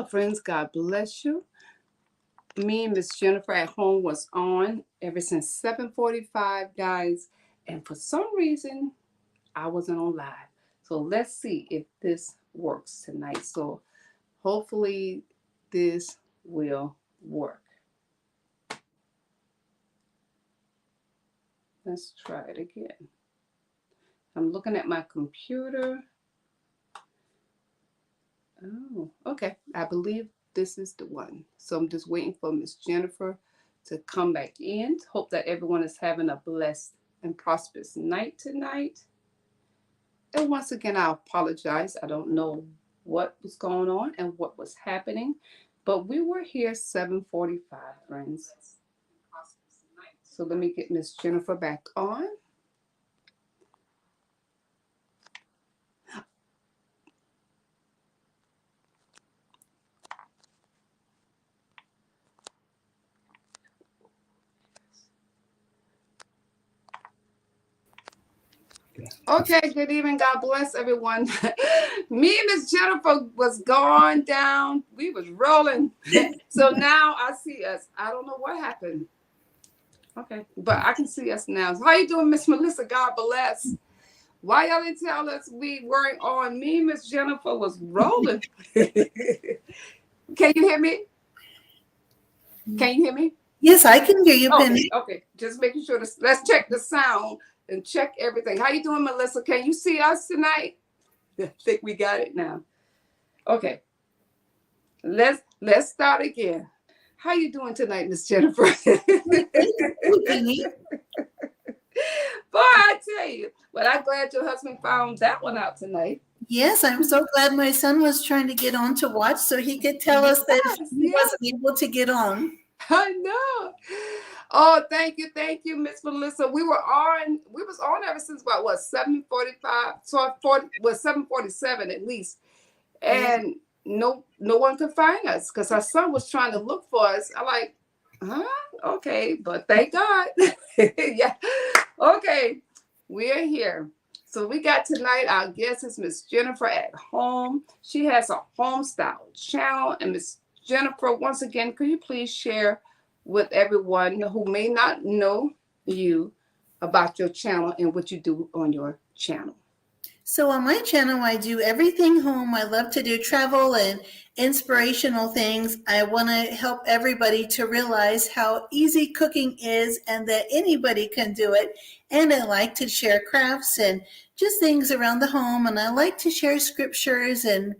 Hello, friends. God bless you. Me and Miss Jennifer at home was on ever since 7:45, guys. And for some reason, I wasn't on live. So let's see if this works tonight. So hopefully this will work. Let's try it again. I'm looking at my computer. Oh, okay. I believe this is the one. So I'm just waiting for Miss Jennifer to come back in. Hope that everyone is having a blessed and prosperous night tonight. And once again, I apologize. I don't know what was going on and what was happening, but we were here 7:45, friends. So let me get Miss Jennifer back on. Okay, good evening. God bless everyone. Me and Miss Jennifer was gone down. We was rolling. So now I see us. I don't know what happened. Okay, but I can see us now. So how you doing, Miss Melissa? God bless. Why y'all didn't tell us we weren't on? Me and Miss Jennifer was rolling. Can you hear me? Can you hear me? Yes, I can hear you, Penny. Okay. Just making sure. Let's check the sound and check everything. How you doing, Melissa? Can you see us tonight? I think we got it now. Okay. Let's start again. How you doing tonight, Miss Jennifer? Penny. Boy, I tell you. But I'm glad your husband found that one out tonight. Yes, I'm so glad my son was trying to get on to watch so he could tell us that he wasn't able to get on. I know. Oh, thank you, Miss Melissa. We was on ever since about what 7:45, so 7:47 at least, and no one could find us because our son was trying to look for us. I'm like, huh? Okay, but thank God. Yeah. Okay, we're here. So we got tonight, our guest is Miss Jennifer at home. She has a home style channel. And Miss Jennifer, once again, could you please share with everyone who may not know you about your channel and what you do on your channel? So on my channel, I do everything home. I love to do travel and inspirational things. I want to help everybody to realize how easy cooking is and that anybody can do it. And I like to share crafts and just things around the home. And I like to share scriptures and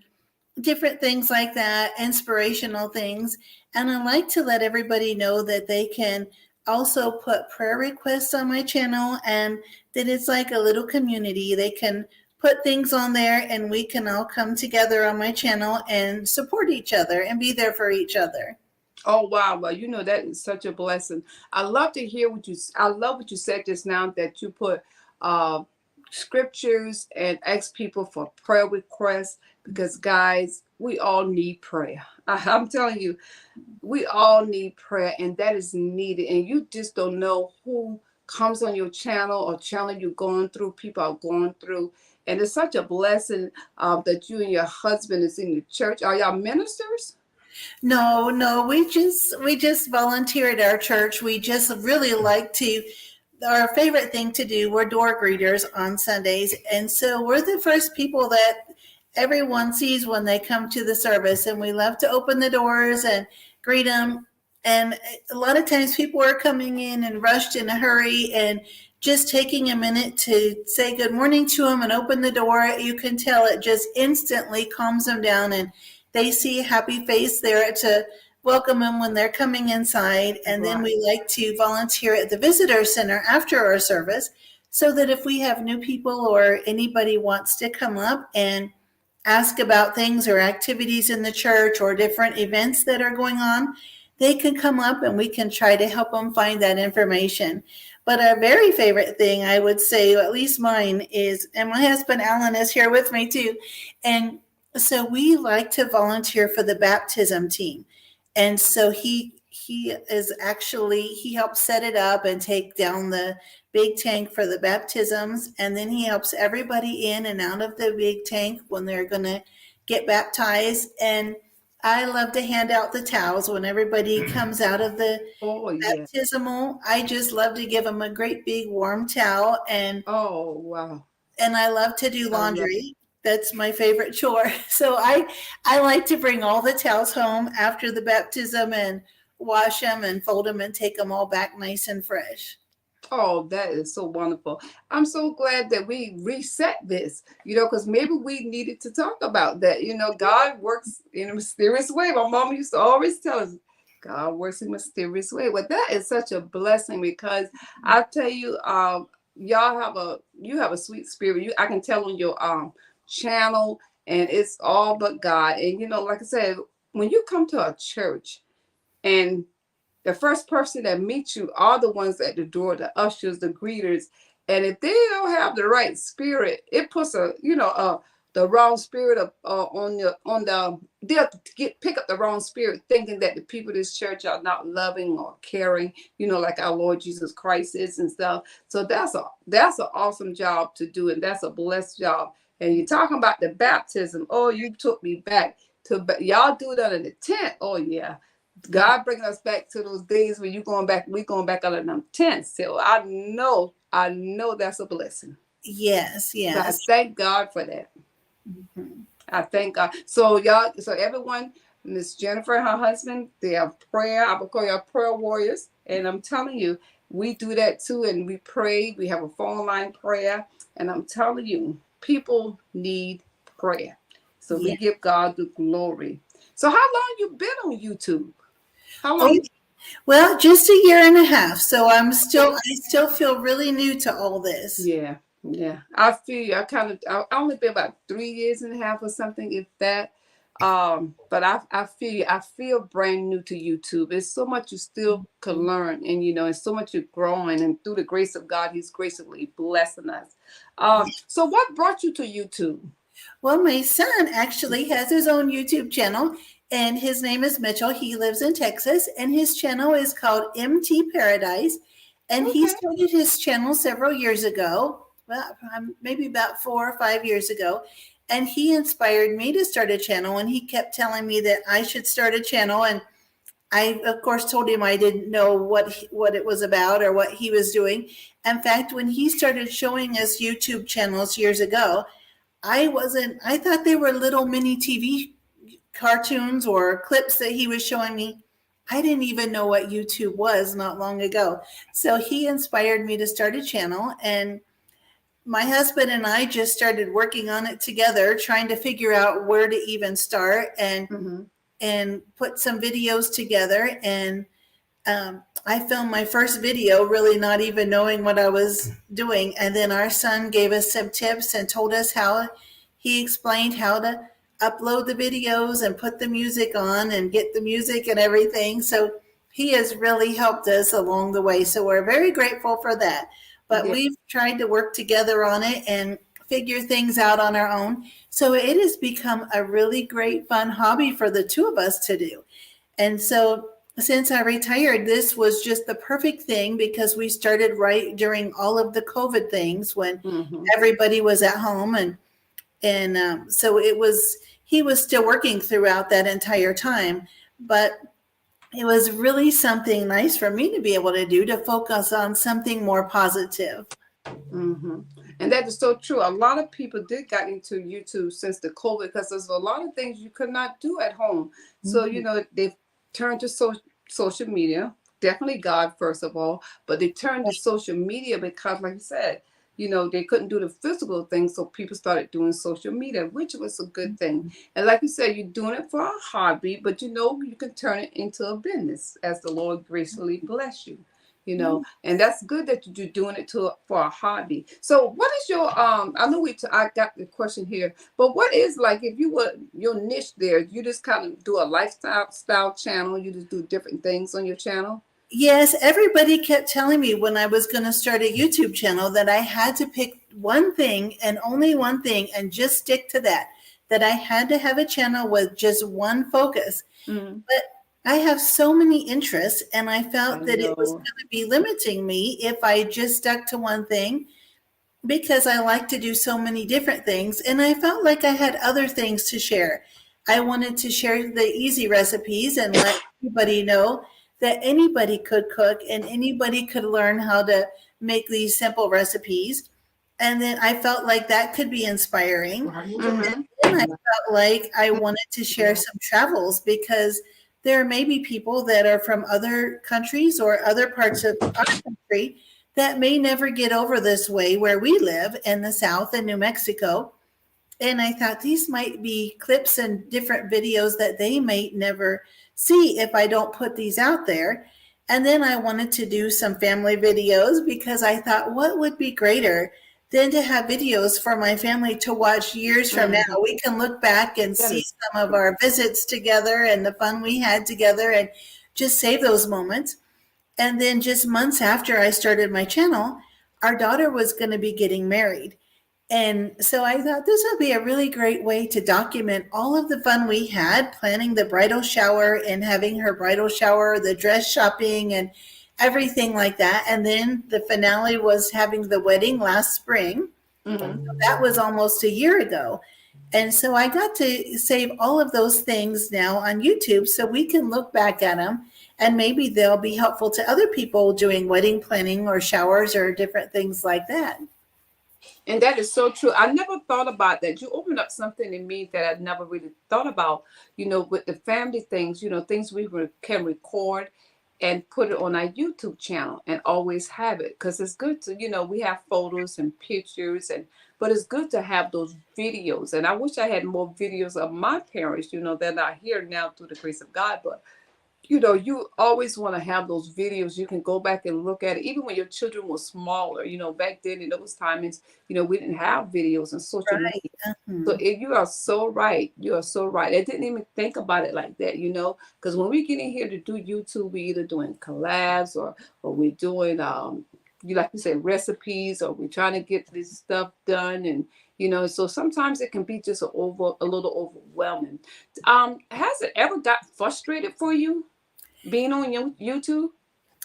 different things like that, inspirational things. And I like to let everybody know that they can also put prayer requests on my channel and that it's like a little community. They can put things on there and we can all come together on my channel and support each other and be there for each other. Oh wow, well that is such a blessing. I love to hear I love what you said just now, that you put scriptures and ask people for prayer requests, because guys, we all need prayer. I'm telling you, we all need prayer, and that is needed. And you just don't know who comes on your channel or channel you're going through. People are going through, and it's such a blessing that you and your husband is in the church. Are y'all ministers? No, we just volunteer at our church. We just really like to. Our favorite thing to do, we're door greeters on Sundays, and so we're the first people that everyone sees when they come to the service, and we love to open the doors and greet them. And a lot of times people are coming in and rushed in a hurry, and just taking a minute to say good morning to them and open the door, you can tell it just instantly calms them down, and they see a happy face there to welcome them when they're coming inside. And then we like to volunteer at the visitor center after our service, so that if we have new people or anybody wants to come up and ask about things or activities in the church or different events that are going on, they can come up and we can try to help them find that information. But our very favorite thing, I would say, at least mine, is, and my husband Alan is here with me too, and so we like to volunteer for the baptism team. And so he helps set it up and take down the big tank for the baptisms, and then he helps everybody in and out of the big tank when they're going to get baptized. And I love to hand out the towels when everybody comes out of the Oh yeah. baptismal. I just love to give them a great big warm towel, Oh wow. and I love to do I love it. laundry. That's my favorite chore. So I like to bring all the towels home after the baptism and wash them and fold them and take them all back nice and fresh. Oh, that is so wonderful. I'm so glad that we reset this, because maybe we needed to talk about that. God works in a mysterious way. My mom used to always tell us, God works in a mysterious way. Well, that is such a blessing because I tell you, you have a sweet spirit. I can tell on your channel, and it's all but God. And like I said, when you come to a church and the first person that meets you are the ones at the door, the ushers, the greeters. And if they don't have the right spirit, it puts the wrong spirit on the they'll pick up the wrong spirit, thinking that the people of this church are not loving or caring, like our Lord Jesus Christ is and stuff. So that's an awesome job to do, and that's a blessed job. And you're talking about the baptism. Oh, you took me back to y'all do that in the tent. Oh yeah, God bringing us back to those days when we going back out of them tents. So I know that's a blessing. Yes, So I yes. thank God for that. Mhm. I thank God. So everyone, Miss Jennifer and her husband, they have prayer. I would call y'all prayer warriors. And I'm telling you, we do that too. And we pray. We have a phone line prayer. And I'm telling you, people need prayer. So we Yeah. give God the glory. So how long you been on YouTube? How Oh, long? well, just a year and a half. So Okay. I still feel really new to all this. Yeah, yeah. I feel you. I only been about 3 years and a half or something, if that. But I feel you. I feel brand new to YouTube. It's so much you still can learn, and it's so much you're growing, and through the grace of God, He's graciously blessing us. So what brought you to YouTube? Well, my son actually has his own YouTube channel, and his name is Mitchell. He lives in Texas, and his channel is called MT Paradise. And he Okay. started his channel several years ago, well, maybe about 4 or 5 years ago. And he inspired me to start a channel, and he kept telling me that I should start a channel. And I, of course, told him I didn't know what it was about or what he was doing. In fact, when he started showing us YouTube channels years ago, I thought they were little mini TV cartoons or clips that he was showing me. I didn't even know what YouTube was not long ago. So he inspired me to start a channel, and my husband and I just started working on it together, trying to figure out where to even start Mm-hmm. and put some videos together. And I filmed my first video really not even knowing what I was doing. And then our son gave us some tips and told us how he explained how to upload the videos and put the music on and get the music and everything. So he has really helped us along the way. So we're very grateful for that. But Yeah. we've tried to work together on it and figure things out on our own. So it has become a really great, fun hobby for the two of us to do. And so since I retired, this was just the perfect thing because we started right during all of the COVID things when Mm-hmm. everybody was at home, and so it was he was still working throughout that entire time, but it was really something nice for me to be able to do to focus on something more positive. Mm-hmm. And that is so true. A lot of people did got into YouTube since the COVID because there's a lot of things you could not do at home. So, Mhm. they've turned to social media, definitely God, first of all, but they turned to social media because, like you said, they couldn't do the physical things. So people started doing social media, which was a good thing. And like you said, you're doing it for a hobby, but you can turn it into a business as the Lord gracefully bless you. And that's good that you're doing it for a hobby. So what is your I know I got the question here, but what is, like, if you were your niche there, you just kind of do a lifestyle style channel, you just do different things on your channel? Yes, everybody kept telling me when I was going to start a YouTube channel that I had to pick one thing and only one thing and just stick to that. That I had to have a channel with just one focus. Mm, But I have so many interests, and I I felt that it was know. going to be limiting me if I just stuck to one thing because I like to do so many different things. And I felt like I had other things to share. I wanted to share the easy recipes and let everybody know that anybody could cook and anybody could learn how to make these simple recipes. And then I felt like that could be inspiring. Mm-hmm. And I felt like I wanted to share some travels because there may be people that are from other countries or other parts of our country that may never get over this way where we live in the South in New Mexico. And I thought these might be clips and different videos that they might never see if I don't put these out there. And then I wanted to do some family videos because I thought, what would be greater than to have videos for my family to watch years from now? Mm-hmm. We can look back and That see is some of our visits together and the fun we had together and just save those moments. And then just months after I started my channel, our daughter was going to be getting married. And so I thought this would be a really great way to document all of the fun we had planning the bridal shower and having her bridal shower, the dress shopping, and everything like that. And then the finale was having the wedding last spring. mm-hmm. That was almost a year ago. And so I got to save all of those things now on YouTube so we can look back at them and maybe they'll be helpful to other people doing wedding planning or showers or different things like that. And that is so true. I never thought about that. You opened up something in me that I never really thought about, with the family things, things can record and put it on our YouTube channel and always have it. Because it's good to, we have photos and pictures, but it's good to have those videos. And I wish I had more videos of my parents, that are here now through the grace of God. But you always want to have those videos. You can go back and look at it, even when your children were smaller. Back then in those times, we didn't have videos and social media. Right. So Uh-huh. you are so right. You are so right. I didn't even think about it like that, because when we get in here to do YouTube, we're either doing collabs or we're doing you like you said recipes, or we're trying to get this stuff done, and so sometimes it can be just a little overwhelming. Has it ever got frustrated for you being on YouTube?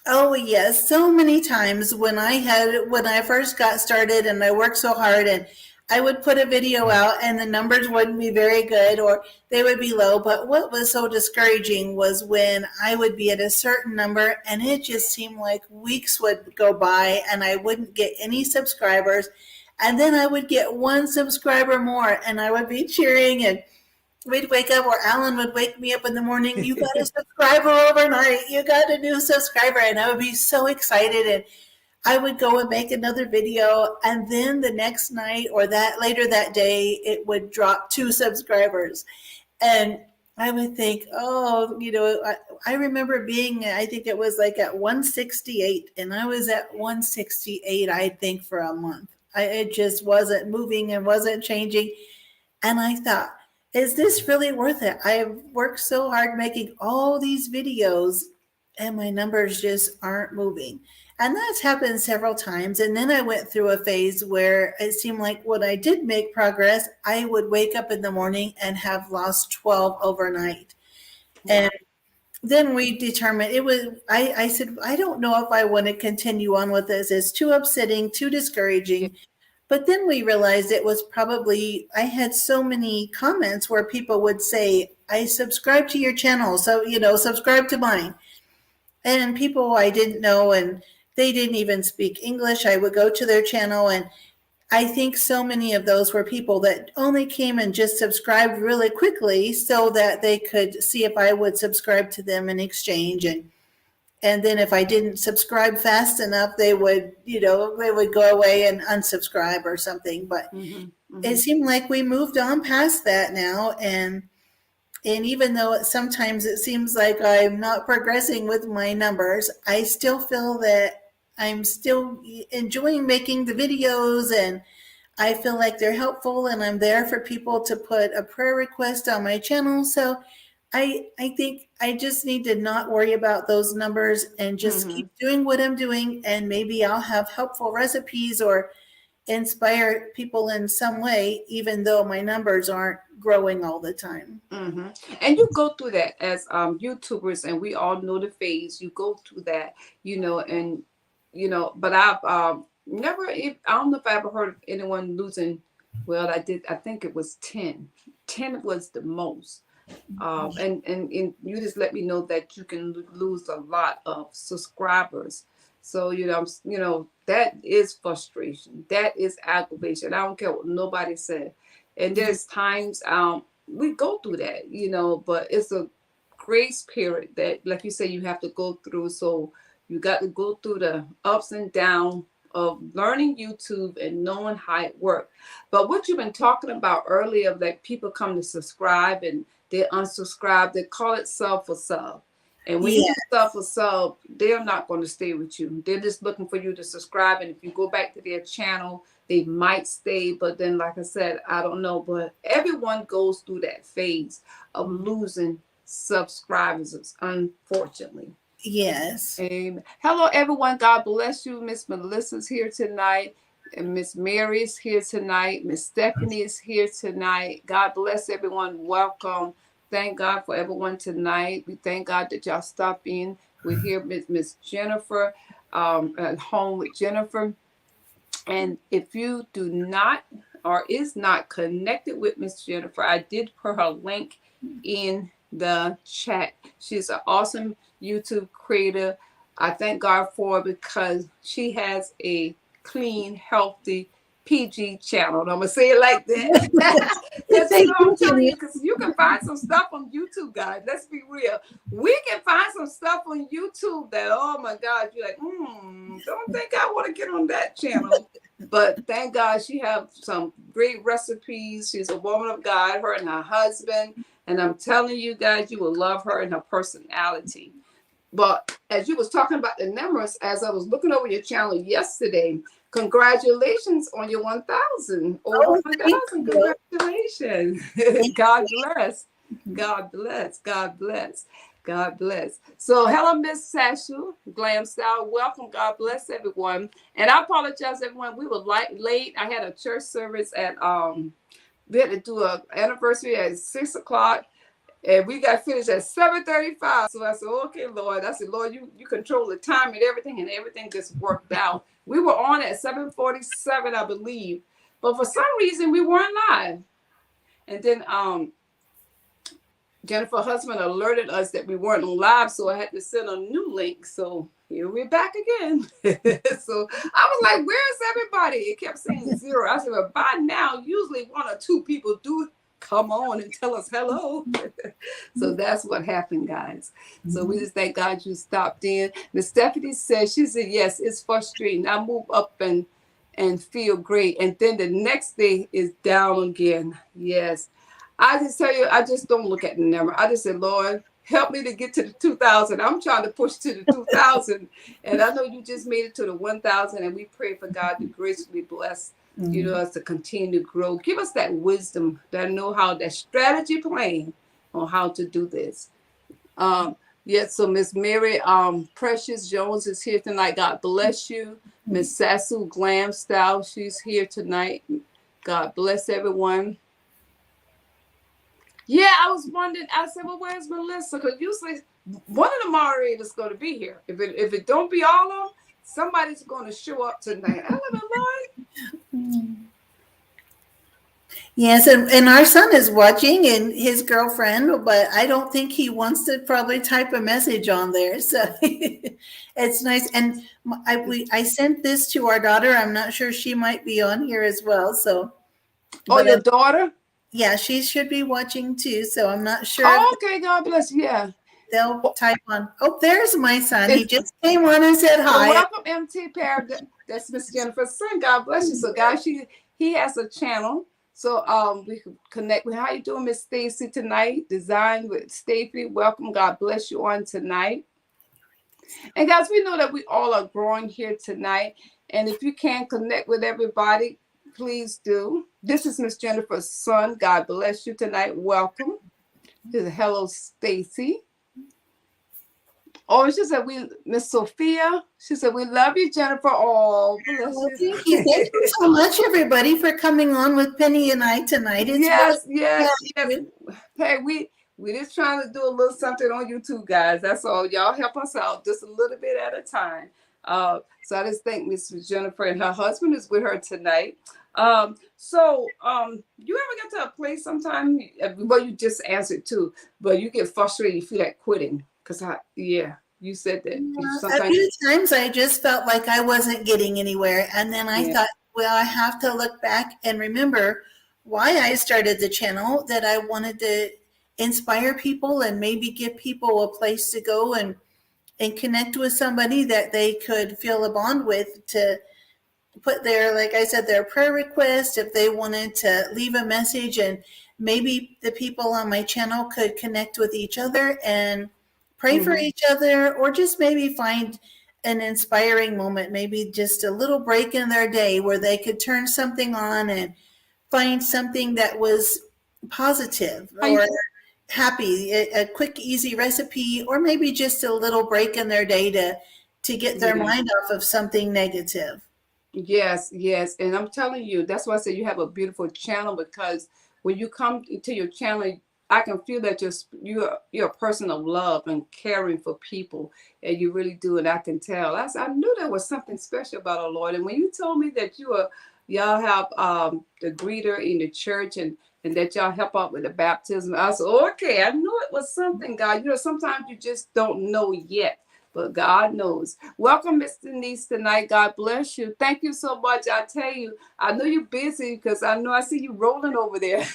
Oh yes, so many times when I first got started and I worked so hard and I would put a video out and the numbers wouldn't be very good or they would be low. But what was so discouraging was when I would be at a certain number and it just seemed like weeks would go by and I wouldn't get any subscribers. And then I would get one subscriber more and I would be cheering and we'd wake up, or Alan would wake me up in the morning. You got a subscriber overnight. You got a new subscriber. And I would be so excited. And I would go and make another video. And then the next night or that later that day, it would drop 2 subscribers. And I would think, oh, I remember being, I think it was like at 168. And I was at 168, I think, for a month. It just wasn't moving and wasn't changing. And I thought, is this really worth it? I have worked so hard making all these videos and my numbers just aren't moving. And that's happened several times. And then I went through a phase where it seemed like when I did make progress, I would wake up in the morning and have lost 12 overnight. And then we determined I said, I don't know if I want to continue on with this. It's too upsetting, too discouraging. But then we realized it was probably, I had so many comments where people would say, I subscribe to your channel, so, subscribe to mine. And people I didn't know, and they didn't even speak English. I would go to their channel, and I think so many of those were people that only came and just subscribed really quickly so that they could see if I would subscribe to them in exchange. And then if I didn't subscribe fast enough, they would go away and unsubscribe or something. But Mm-hmm. it Mm-hmm. seemed like we moved on past that now. And even though sometimes it seems like I'm not progressing with my numbers, I still feel that I'm still enjoying making the videos and I feel like they're helpful and I'm there for people to put a prayer request on my channel. So I think I just need to not worry about those numbers and just Mm-hmm. keep doing what I'm doing. And maybe I'll have helpful recipes or inspire people in some way, even though my numbers aren't growing all the time. Mm-hmm. And you go through that as YouTubers, and we all know the phase. You go through that, and But I've never. I don't know if I ever heard of anyone losing. Well, I did. I think it was 10. 10 was the most. And you just let me know that you can lose a lot of subscribers. So that is frustration, that is aggravation. I don't care what nobody said. And there's times we go through that, but it's a grace period that, like you say, you have to go through. So you got to go through the ups and downs of learning YouTube and knowing how it works. But what you've been talking about earlier, that people come to subscribe and they unsubscribe, they call it sub for sub. And when you Yeah. do sub for sub, they're not going to stay with you. They're just looking for you to subscribe. And if you go back to their channel, they might stay. But then, like I said, I don't know. But everyone goes through that phase of losing subscribers, unfortunately. Yes. Amen. Hello, everyone. God bless you. Miss Melissa's here tonight. And Miss Mary is here tonight. Miss Stephanie is here tonight. God bless everyone. Welcome. Thank God for everyone tonight. We thank God that y'all stopped in. We're here with Miss Jennifer, at home with Jennifer. And if you do not or is not connected with Miss Jennifer, I did put her link in the chat. She's an awesome YouTube creator. I thank God for her because she has a clean, healthy, PG channel. And I'm gonna say it like that. Because I'm telling you, because you can find some stuff on YouTube, guys. Let's be real. We can find some stuff on YouTube that, oh my God, you're like, don't think I want to get on that channel. But thank God she have some great recipes. She's a woman of God, her and her husband. And I'm telling you guys, you will love her and her personality. But as you was talking about the numbers, as I was looking over your channel yesterday, congratulations on your 1,000. Over 1,000, congratulations. God bless. God bless. God bless. God bless. So, hello, Miss Sashu, Glam Style. Welcome. God bless everyone. And I apologize, everyone. We were late. I had a church service at we had to do an anniversary at 6:00. And we got finished at 7:35. So I said, okay, Lord. I said, Lord, you control the time and everything just worked out. We were on at 7:47, I believe. But for some reason, we weren't live. And then Jennifer's husband alerted us that we weren't live, so I had to send a new link. So here we're back again. So I was like, where's everybody? It kept saying 0. I said, well, by now, usually 1 or 2 people do come on and tell us hello. So that's what happened, guys. So we just thank God you stopped in. Miss Stephanie said, she said, yes, it's frustrating. I move up and feel great. And then the next day is down again. Yes. I just tell you, I just don't look at the number. I just said, Lord, help me to get to the 2,000. I'm trying to push to the 2,000. And I know you just made it to the 1,000. And we pray for God to graciously bless us to continue to grow. Give us that wisdom, that know-how, that strategy plan on how to do this. Yes, so Miss Mary Precious Jones is here tonight. God bless you. Miss Sasu Glam Style, she's here tonight. God bless everyone. Yeah, I was wondering. I said, well, where's Melissa? Because usually one of the moderators is going to be here. If it don't be all of them, somebody's going to show up tonight. I love it, Lord. Yes, and our son is watching, and his girlfriend, but I don't think he wants to probably type a message on there. So it's nice. And I sent this to our daughter. I'm not sure, she might be on here as well. So, oh, your daughter? Yeah, she should be watching too. So I'm not sure. Oh, okay, God bless you. Yeah. They'll type on. Oh, there's my son. He just came on and said hi. So welcome, MT Parrot. That's Miss Jennifer's son. God bless you. So, guys, he has a channel. So we can connect with. How you doing, Miss Stacy, tonight? Design with Stacy. Welcome. God bless you on tonight. And guys, we know that we all are growing here tonight. And if you can connect with everybody, please do. This is Miss Jennifer's son. God bless you tonight. Welcome. Hello, Stacy. Oh, she said, Miss Sophia, she said, we love you, Jennifer. Oh, bless you. Thank you. Thank you so much, everybody, for coming on with Penny and I tonight. It's yes. Hey, we just trying to do a little something on YouTube, guys. That's all. Y'all help us out just a little bit at a time. So I just thank Miss Jennifer, and her husband is with her tonight. You ever get to a place sometime? Well, you just answered too, but you get frustrated. You feel like quitting because you said that you A sometimes. few times I just felt like I wasn't getting anywhere. And then I Yeah. thought, well, I have to look back and remember why I started the channel, that I wanted to inspire people and maybe give people a place to go and connect with somebody that they could feel a bond with, to put their, like I said, their prayer request, if they wanted to leave a message, and maybe the people on my channel could connect with each other and pray for Mm-hmm. each other, or just maybe find an inspiring moment, maybe just a little break in their day where they could turn something on and find something that was positive or happy, a quick, easy recipe, or maybe just a little break in their day to get their Yeah. mind off of something negative. Yes, yes. And I'm telling you, that's why I say you have a beautiful channel, because when you come to your channel, I can feel that you're a person of love and caring for people, and you really do, and I can tell. I knew there was something special about our Lord. And when you told me that y'all have the greeter in the church, and that y'all help out with the baptism, I said, okay, I knew it was something, God. Sometimes you just don't know yet, but God knows. Welcome, Miss Denise, tonight. God bless you. Thank you so much. I tell you, I know you're busy because I know I see you rolling over there.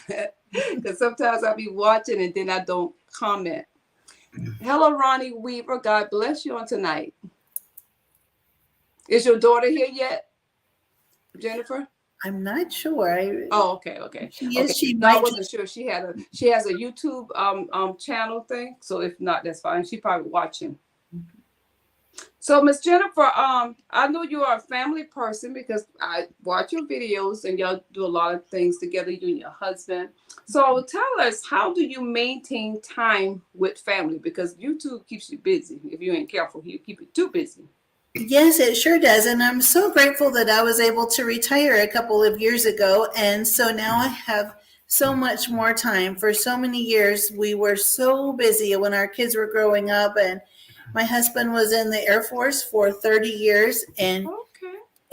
Because sometimes I'll be watching and then I don't comment. Hello, Ronnie Weaver. God bless you on tonight. Is your daughter here yet, Jennifer? I'm not sure. Oh, okay, okay, She okay. is. She No, I might. wasn't sure. She has a YouTube channel thing. So if not, that's fine. She probably watching. So, Miss Jennifer, I know you are a family person because I watch your videos and y'all do a lot of things together, you and your husband. So, tell us, how do you maintain time with family? Because YouTube keeps you busy. If you ain't careful, you keep you too busy. Yes, it sure does. And I'm so grateful that I was able to retire a couple of years ago. And so now I have so much more time. For so many years, we were so busy when our kids were growing up. And my husband was in the Air Force for 30 years. Okay.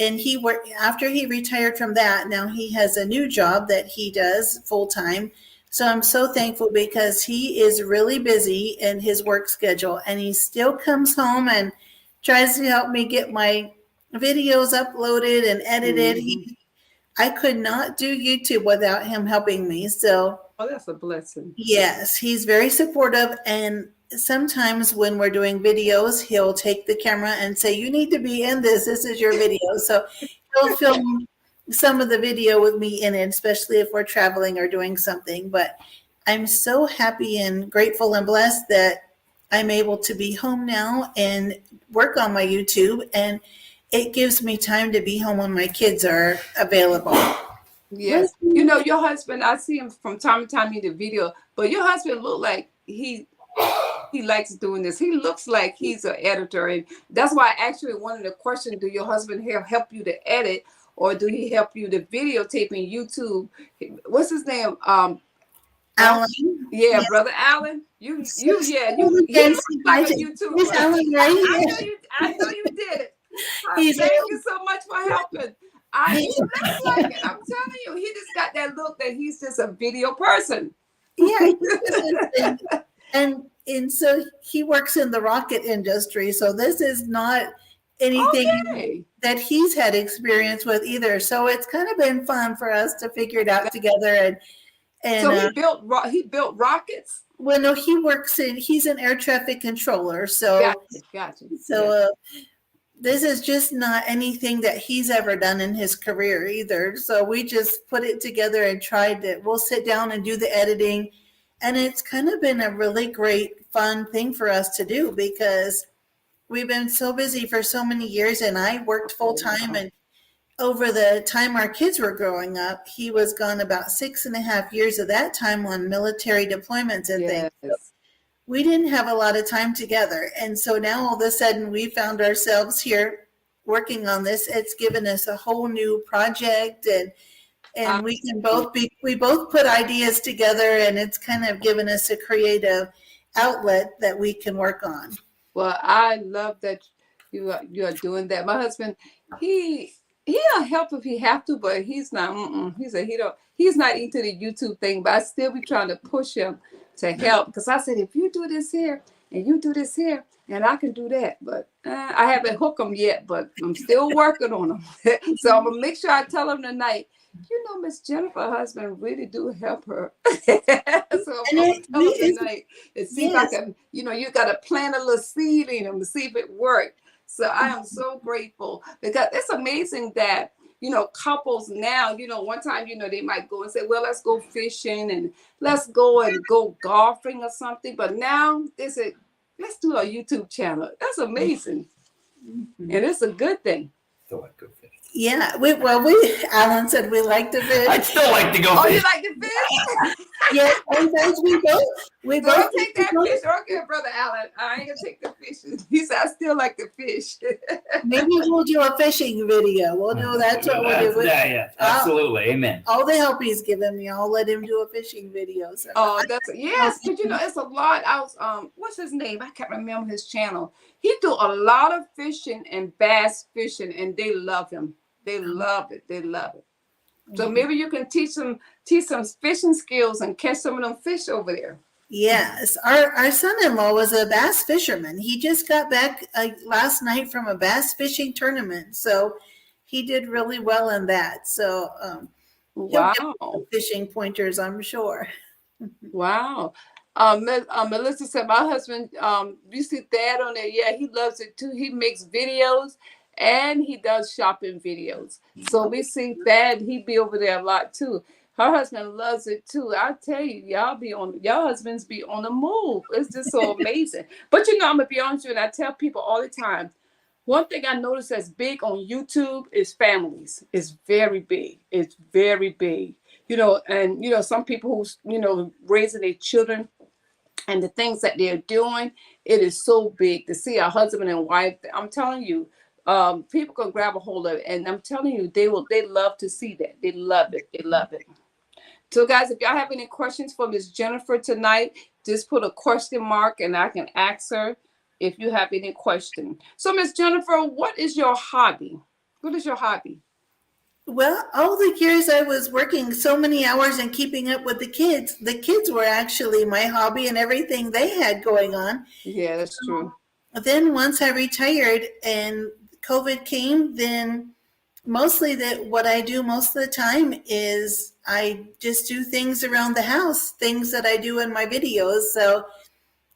And he worked after he retired from that. Now he has a new job that he does full time. So I'm so thankful because he is really busy in his work schedule, and he still comes home and tries to help me get my videos uploaded and edited. Mm-hmm. I could not do YouTube without him helping me. So Oh, that's a blessing. yes, he's very supportive. And sometimes when we're doing videos, he'll take the camera and say, "You need to be in this. This is your video." So he'll film some of the video with me in it, especially if we're traveling or doing something. But I'm so happy and grateful and blessed that I'm able to be home now and work on my YouTube. And it gives me time to be home when my kids are available. Yes. You know, your husband, I see him from time to time in the video, but your husband look like he likes doing this. He looks like he's an editor, and that's why I actually wanted to question: do your husband help you to edit, or do he help you to videotape in YouTube? What's his name? Al? Alan, Yeah, yes. brother Alan. Yeah, he Again, looks like a Miss YouTuber. Alan right I know you did it. He's Thank you so much for helping. He he, looks like it. I'm telling you, he just got that look that he's just a video person. yeah, he is. And so he works in the rocket industry. So this is not anything Okay. that he's had experience with either. So it's kind of been fun for us to figure it out together. And So he built rockets. well, no, he's an air traffic controller. Gotcha, gotcha. So Yeah. this is just not anything that he's ever done in his career either. So we just put it together and tried it. We'll sit down and do the editing. And it's kind of been a really great, fun thing for us to do because we've been so busy for so many years. And I worked full Oh, time. wow. And over the time our kids were growing up, he was gone about 6.5 years of that time on military deployments and things. Yes. We didn't have a lot of time together. And so now all of a sudden we found ourselves here working on this. It's given us a whole new project, and we both put ideas together, and it's kind of given us a creative outlet that we can work on. Well, I love that you are doing that. My husband, he He'll help if he have to, but he's not. He said he's not into the YouTube thing, but I still be trying to push him to help, because I said, if you do this here and you do this here, and I can do that, but I haven't hooked him yet, but I'm still working on him. So I'm gonna make sure I tell him tonight. Miss Jennifer, her husband really do help her. So I'm gonna tell him tonight and see if I can. You got to plant a little seed in him to see if it worked. So I am so grateful, because it's amazing that, couples now, one time, they might go and say, well, let's go fishing and let's go golfing or something. But now they say, let's do a YouTube channel. That's amazing. Mm-hmm. And it's a good thing. Still like good fish. Yeah, Alan said we like to fish. I'd still like to go fish. Oh, you like to fish? Yes, sometimes we both. Don't take that fish. Okay, Brother Alan. I ain't gonna take the fish. He said, I still like to fish. Maybe we'll do a fishing video. We'll do that's what we'll do. Yeah, absolutely. Amen. All the help he's given me, I'll let him do a fishing video. So. Oh, yes, because it's a lot. I was what's his name? I can't remember his channel. He do a lot of fishing and bass fishing, and they love him. They love it. They love it. So maybe you can teach some fishing skills and catch some of them fish over there. Yes, our son-in-law was a bass fisherman. He just got back last night from a bass fishing tournament, so he did really well in that. So wow, fishing pointers, I'm sure. Wow. Melissa said, my husband, you see Dad on there? Yeah, he loves it too. He makes videos and he does shopping videos. So we see Dad, he be over there a lot too. Her husband loves it too. I tell you, y'all husbands be on the move. It's just so amazing. But I'm gonna be honest with you, and I tell people all the time, one thing I notice that's big on YouTube is families. It's very big. It's very big. And some people who's raising their children and the things that they're doing, it is so big to see a husband and wife. I'm telling you, people can grab a hold of it, and I'm telling you, they love to see that. They love it. They love it. So, guys, if y'all have any questions for Miss Jennifer tonight, just put a question mark, and I can ask her if you have any question. So, Miss Jennifer, what is your hobby? What is your hobby? Well, all the years I was working so many hours and keeping up with the kids were actually my hobby and everything they had going on. Yeah, that's true. Then once I retired and COVID came, then mostly what I do most of the time is I just do things around the house, things that I do in my videos. So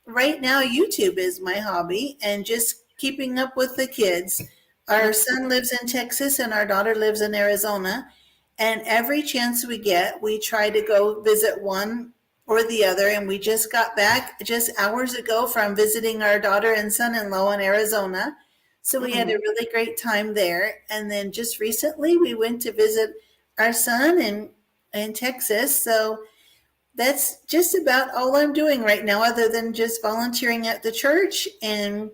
right now, YouTube is my hobby and just keeping up with the kids. Our son lives in Texas and our daughter lives in Arizona. And every chance we get, we try to go visit one or the other. And we just got back just hours ago from visiting our daughter and son-in-law in Arizona. So we had a really great time there. And then just recently we went to visit our son in Texas. So that's just about all I'm doing right now, other than just volunteering at the church. And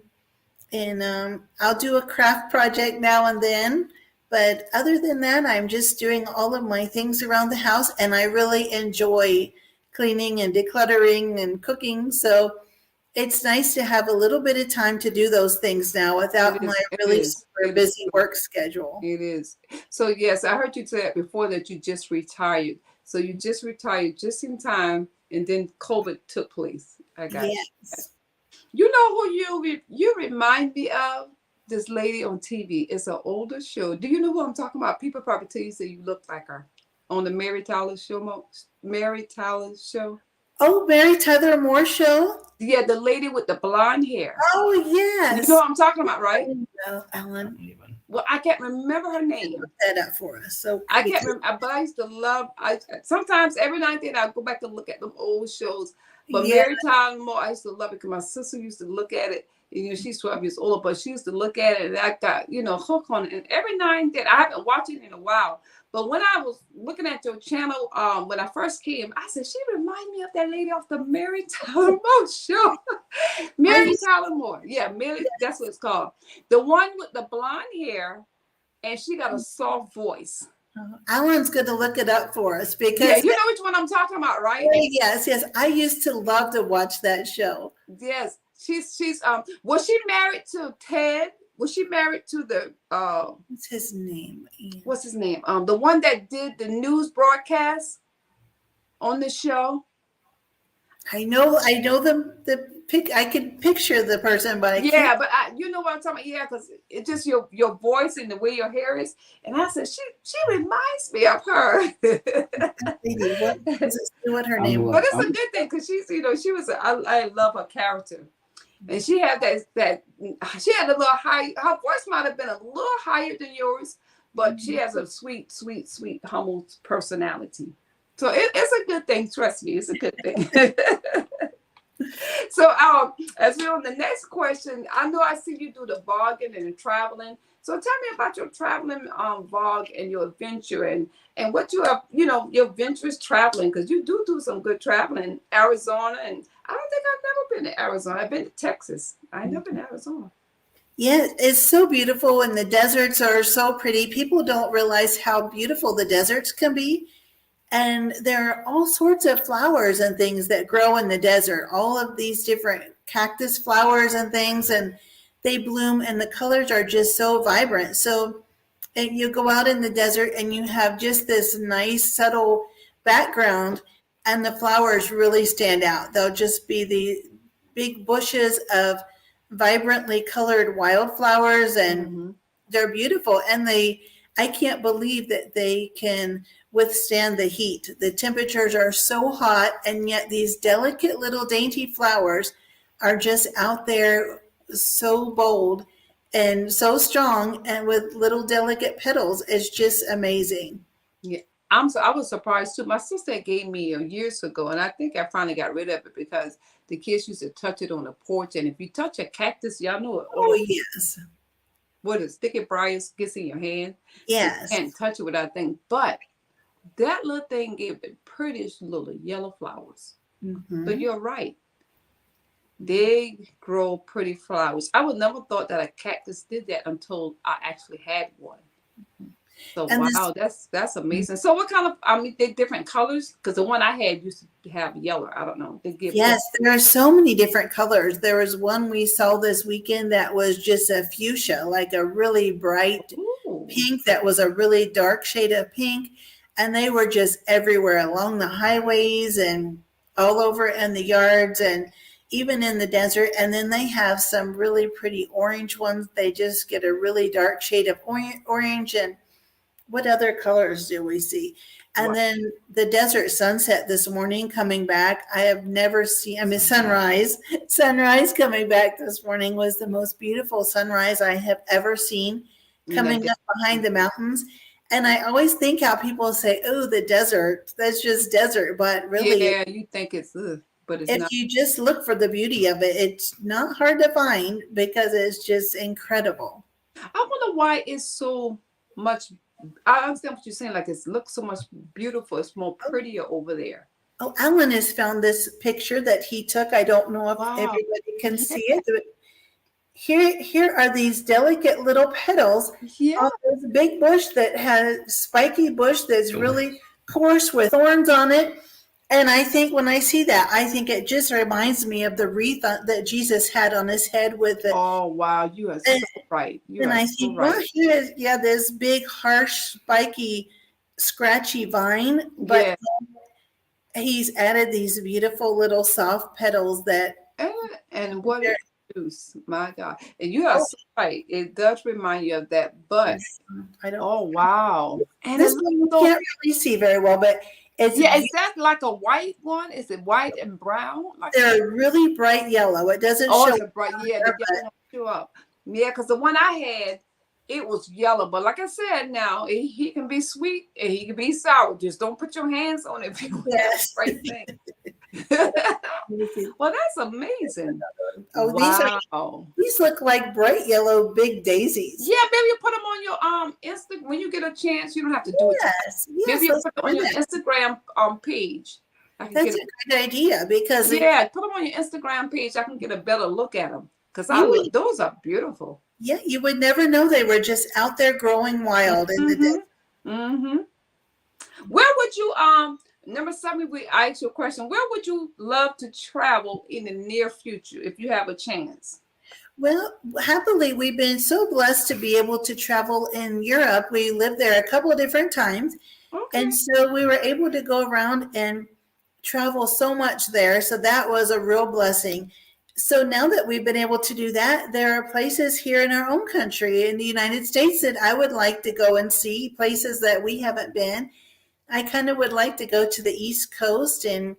I'll do a craft project now and then. But other than that, I'm just doing all of my things around the house. And I really enjoy cleaning and decluttering and cooking. So it's nice to have a little bit of time to do those things now without my really super busy work schedule. It is. So, yes, I heard you say that before, that you just retired. So you just retired just in time, and then COVID took place. I got Yes. You know who you remind me of? This lady on TV. It's an older show. Do you know who I'm talking about? People probably tell you, say you look like her. On the Mary Tyler Show. Mary Tyler Show. Oh, Mary Tyler Moore Show? Yeah, the lady with the blonde hair. Oh, yes. You know what I'm talking about, right? No, Ellen. Well, I can't remember her name. Look that up for us. So I can't remember, but I used to love. Sometimes every night then I go back and look at them old shows. But Mary Tyler Moore, I used to love it because my sister used to look at it. And, she's 12 years older, but she used to look at it, and I got hooked on it. And every night and then, I haven't watched it in a while. But when I was looking at your channel, when I first came, I said, she reminded me of that lady off the Mary Tyler Moore Show. Mary Tyler Moore. Yeah, Mary, that's what it's called. The one with the blonde hair, and she got a soft voice. Alan's going to look it up for us because you know which one I'm talking about, right? Yes. I used to love to watch that show. Yes, she's was she married to Ted? was she married to the What's his name? what's his name? The one that did the news broadcast on the show. I know the pic. I could picture the person, but I Yeah, can't. but you know what I'm talking about? Yeah, because it's just your voice and the way your hair is. And I said, she reminds me of her. Lady, what does it say what her I'm name was? But it's a good thing because she's, she was, I love her character. And she had she had a little high, her voice might have been a little higher than yours, but she has a sweet, sweet, sweet, humble personality. So it's a good thing. Trust me, it's a good thing. So as we're on the next question, I know I see you do the vlogging and the traveling. So tell me about your traveling vlog and your adventure and what you have, your adventures traveling, because you do some good traveling. Arizona, and I don't think I've never been to Arizona. I've been to Texas. I've never been to Arizona. Yeah, it's so beautiful, and the deserts are so pretty. People don't realize how beautiful the deserts can be. And there are all sorts of flowers and things that grow in the desert, all of these different cactus flowers and things, and they bloom, and the colors are just so vibrant. So and you go out in the desert and you have just this nice, subtle background, and the flowers really stand out. They'll just be the big bushes of vibrantly colored wildflowers, and they're beautiful. And I can't believe that they can withstand the heat. The temperatures are so hot, and yet these delicate little dainty flowers are just out there so bold and so strong, and with little delicate petals. It's just amazing. Yeah. I was surprised too. My sister gave me years ago, and I think I finally got rid of it because the kids used to touch it on the porch. And if you touch a cactus, y'all know it. Oh, yes. What is sticky briars gets in your hand. Yes. You can't touch it without thing. But that little thing gave the prettiest little yellow flowers. So you're right. They grow pretty flowers. I would never thought that a cactus did that until I actually had one. So And wow, that's amazing. So what kind of they different colors? Because the one I had used to have yellow. I don't know. They give Yes, there are so many different colors. There was one we saw this weekend that was just a fuchsia, like a really bright pink that was a really dark shade of pink. And they were just everywhere along the highways and all over in the yards and even in the desert. And then they have some really pretty orange ones. They just get a really dark shade of orange. And what other colors do we see? And then the desert sunset this morning coming back, I have never seen, sunrise coming back this morning was the most beautiful sunrise I have ever seen coming up behind the mountains. And I always think how people say, oh, the desert, that's just desert. But really, yeah, you think it's, but it's if not. you just look for the beauty of it, it's not hard to find because it's just incredible. I wonder why it's so much. I understand what you're saying. Like it looks so much beautiful. It's more prettier over there. Oh, Alan has found this picture that he took. I don't know if everybody can see it. But here are these delicate little petals on this big bush that has spiky bush that's really coarse with thorns on it. And I think when I see that, I think it just reminds me of the wreath that Jesus had on his head with it. Oh, wow. You are so right. And I think, well, here, this big, harsh, spiky, scratchy vine. But he's added these beautiful little soft petals that. And what is juice? My God. And you are so right. It does remind you of that. But, oh, wow. And this one you can't really see very well, but. Is that like a white one? Is it white and brown? They're really bright yellow. It doesn't show. It's a bright, the yellow won't show up. Yeah, because the one I had, it was yellow. But like I said, now he can be sweet and he can be sour. Just don't put your hands on it if you want that right thing. Well, that's amazing. Oh, wow. These look like bright yellow big daisies. Yeah, maybe you put them on your Insta when you get a chance. You don't have to do it. Maybe you put them on your Instagram page. That's a good idea because put them on your Instagram page. I can get a better look at them because those are beautiful. Yeah, you would never know they were just out there growing wild in the desert. Where would you Number 7, I asked you a question. Where would you love to travel in the near future if you have a chance? Well, happily, we've been so blessed to be able to travel in Europe. We lived there a couple of different times. Okay. And so we were able to go around and travel so much there. So that was a real blessing. So now that we've been able to do that, there are places here in our own country, in the United States, that I would like to go and see, places that we haven't been. I kind of would like to go to the East Coast and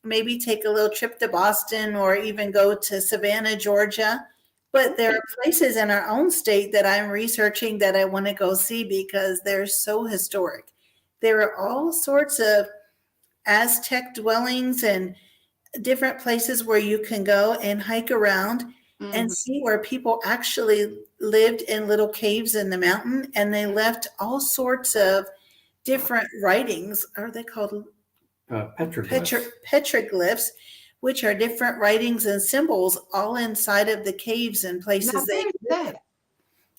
maybe take a little trip to Boston or even go to Savannah, Georgia. But there are places in our own state that I'm researching that I want to go see because they're so historic. There are all sorts of Aztec dwellings and different places where you can go and hike around and see where people actually lived in little caves in the mountain, and they left all sorts of different writings. Are they called Petroglyphs. petroglyphs, which are different writings and symbols all inside of the caves and places Now, they where's that?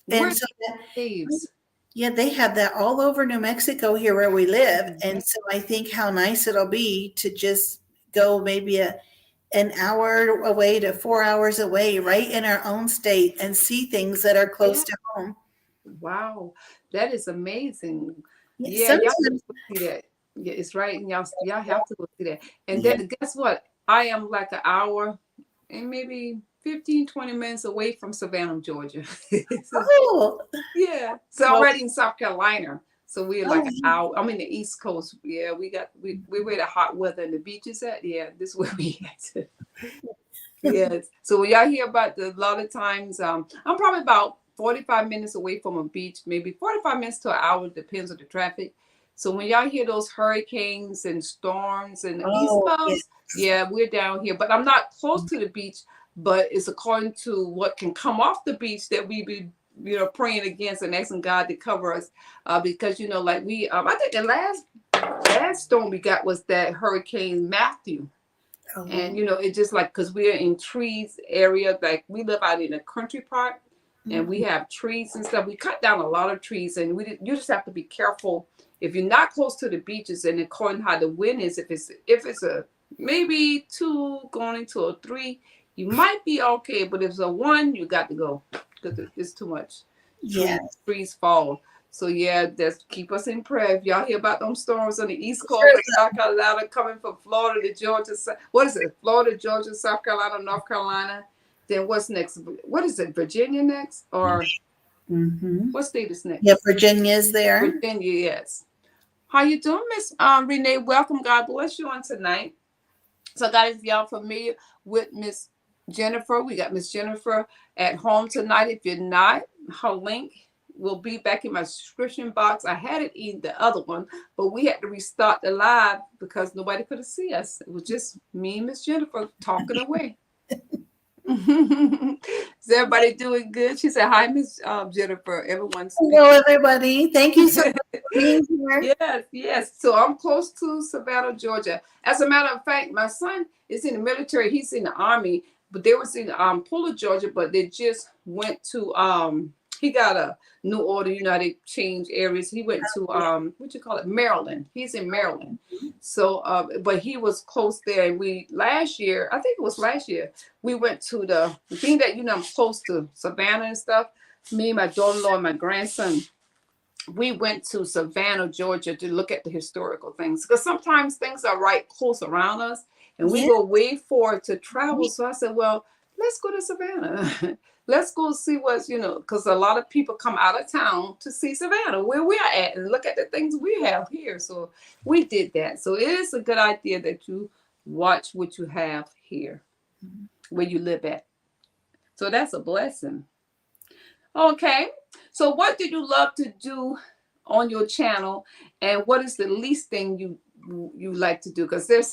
and Where's so the caves? yeah, they have that all over New Mexico here where we live. Mhm. And so I think how nice it'll be to just go maybe an hour away to 4 hours away, right in our own state, and see things that are close to home. Wow, that is amazing. Yeah, Yeah, y'all have sometimes, to go see that. Yeah, it's right. And y'all have to go see that. And yeah. then guess what? I am like an hour and maybe 15, 20 minutes away from Savannah, Georgia. Oh, Yeah. So well, already in South Carolina. So we're like an oh, hour. I'm in the East Coast. Yeah, we where the hot weather and the beaches at. Yeah, this is where we at. Yes. So when y'all hear about a lot of times, I'm probably about 45 minutes away from a beach, maybe 45 minutes to an hour, depends on the traffic. So when y'all hear those hurricanes and storms and the East oh, yes. Coast, yeah, we're down here. But I'm not close to the beach, but it's according to what can come off the beach that we be praying against and asking God to cover us. Because like we I think the last storm we got was that Hurricane Matthew. And Oh, it just like because we're in trees area, like we live out in a country part, and we have trees and stuff. We cut down a lot of trees, and you just have to be careful if you're not close to the beaches. And according how the wind is, if it's a maybe 2 going into a 3, you might be okay. But if it's a 1, you got to go because it's too much. yeah. Trees fall. So yeah, just keep us in prayer. If y'all hear about them storms on the East Coast Sure. of South Carolina coming from Florida to Georgia, what is it? Florida, Georgia, South Carolina, North Carolina. Then what's next? What is it? Virginia next, or Mm-hmm. what state is next? Yeah, Virginia's there. Virginia, yes. How you doing, Miss Renee? Welcome. God bless you on tonight. So, guys, if y'all familiar with Miss Jennifer, we got Miss Jennifer at home tonight. If you're not, her link will be back in my description box. I had it in the other one, but we had to restart the live because nobody could see us. It was just me and Miss Jennifer talking away. Is everybody doing good? She said, "Hi, Miss Jennifer. Everyone's Hello, everybody. Thank you so much for being here. Yes. So I'm close to Savannah, Georgia. As a matter of fact, my son is in the military. He's in the Army, but they was in Puller, Georgia, but they just went to he got a new order, they changed areas. He went to what you call it, Maryland. He's in Maryland. So but he was close there, and we last year, I think it was last year, we went to the being that I'm close to Savannah and stuff. Me, my daughter-in-law, and my grandson, we went to Savannah, Georgia to look at the historical things because sometimes things are right close around us and we Yeah. go way forward to travel. So I said, well, let's go to Savannah. Let's go see what's, because a lot of people come out of town to see Savannah, where we're at, and look at the things we have here. So we did that. So it is a good idea that you watch what you have here, where you live at. So that's a blessing. Okay. So what do you love to do on your channel, and what is the least thing you like to do? Because there's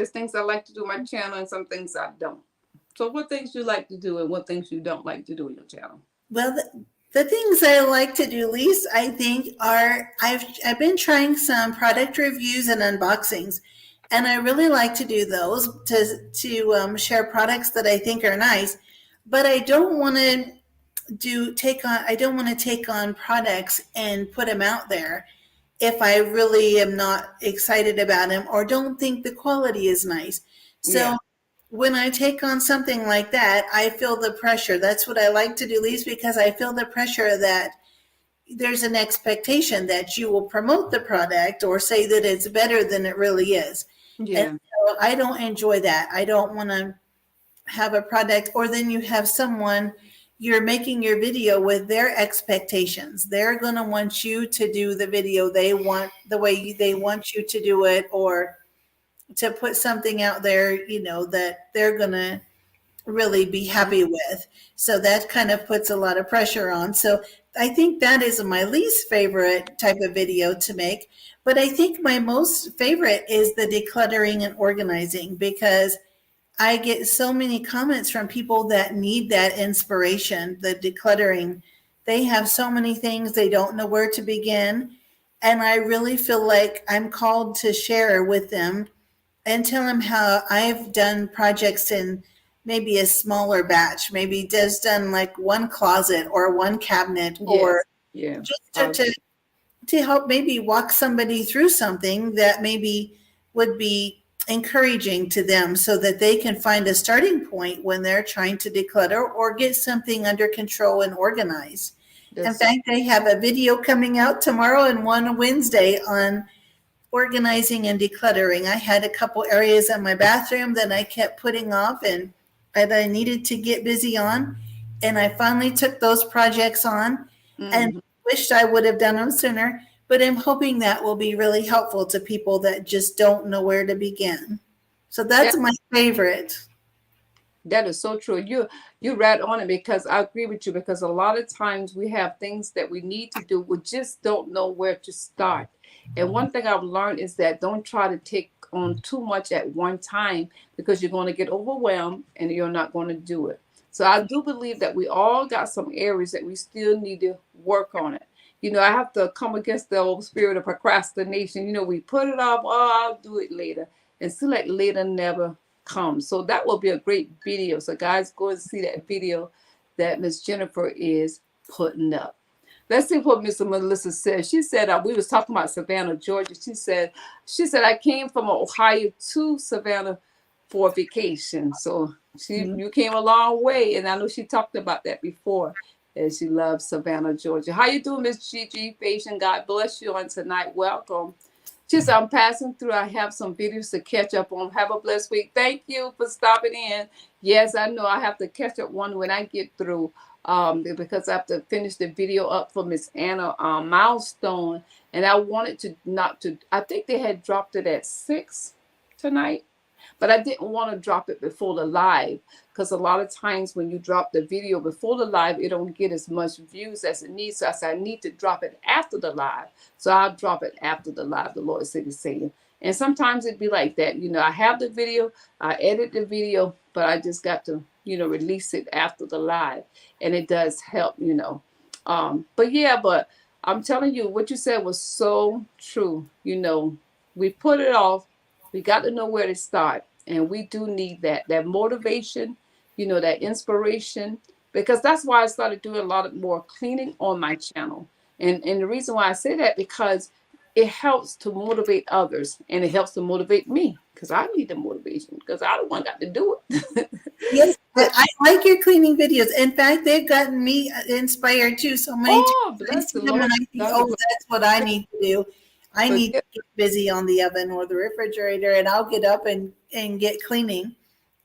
things I like to do on my channel and some things I don't. So what things you like to do and what things you don't like to do on your channel? Well, the things I like to do least, I think, are I've been trying some product reviews and unboxings, and I really like to do those to share products that I think are nice. But I don't want to take on products and put them out there if I really am not excited about them or don't think the quality is nice. So Yeah. when I take on something like that, I feel the pressure. That's what I like to do, Lise, because I feel the pressure that there's an expectation that you will promote the product or say that it's better than it really is. And Yeah. so I don't enjoy that. I don't want to have a product, or then you have someone, you're making your video with their expectations. They're going to want you to do the video they want, the way they want you to do it, or to put something out there, that they're going to really be happy with. So that kind of puts a lot of pressure on. So I think that is my least favorite type of video to make. But I think my most favorite is the decluttering and organizing, because I get so many comments from people that need that inspiration, the decluttering. They have so many things, they don't know where to begin. And I really feel like I'm called to share with them and tell them how I've done projects in maybe a smaller batch, maybe just done like one closet or one cabinet, or Yes. Yeah. just to help maybe walk somebody through something that maybe would be encouraging to them, so that they can find a starting point when they're trying to declutter or get something under control and organized. In That's fact, I have a video coming out tomorrow and one Wednesday on organizing and decluttering. I had a couple areas in my bathroom that I kept putting off and I needed to get busy on. And I finally took those projects on and mm-hmm. wished I would have done them sooner. But I'm hoping that will be really helpful to people that just don't know where to begin. So that's my favorite. That is so true. You read on it, because I agree with you, because a lot of times we have things that we need to do. We just don't know where to start. And one thing I've learned is that don't try to take on too much at one time, because you're going to get overwhelmed and you're not going to do it. So I do believe that we all got some areas that we still need to work on it. I have to come against the old spirit of procrastination. We put it off, oh, I'll do it later. And still like later never come. So that will be a great video. So guys, go and see that video that Miss Jennifer is putting up. Let's see what Miss Melissa said. She said, we was talking about Savannah, Georgia. She said, I came from Ohio to Savannah for vacation. So you came a long way. And I know she talked about that before. And she loves Savannah, Georgia. How you doing, Miss Gigi Fashion? God bless you on tonight. Welcome. She said, I'm passing through. I have some videos to catch up on. Have a blessed week. Thank you for stopping in. Yes, I know I have to catch up one when I get through, because I have to finish the video up for Miss Anna Milestone. And I wanted to not to, I think they had dropped it at 6 tonight. But I didn't want to drop it before the live, because a lot of times when you drop the video before the live, it don't get as much views as it needs. So I said, I need to drop it after the live. So I'll drop it after the live, the Lord said he's saying. And sometimes it'd be like that. I have the video, I edit the video, but I just got to, release it after the live. And it does help, but I'm telling you, what you said was so true. We put it off. We got to know where to start. And we do need that motivation, that inspiration, because that's why I started doing a lot of more cleaning on my channel. And the reason why I say that, because it helps to motivate others, and it helps to motivate me, because I need the motivation, because I don't want got to do it. Yes, I like your cleaning videos. In fact, they've gotten me inspired too. So many times I Bless see the them and Lord. I think, oh, that's what I need to do. I need to get busy on the oven or the refrigerator, and I'll get up and get cleaning.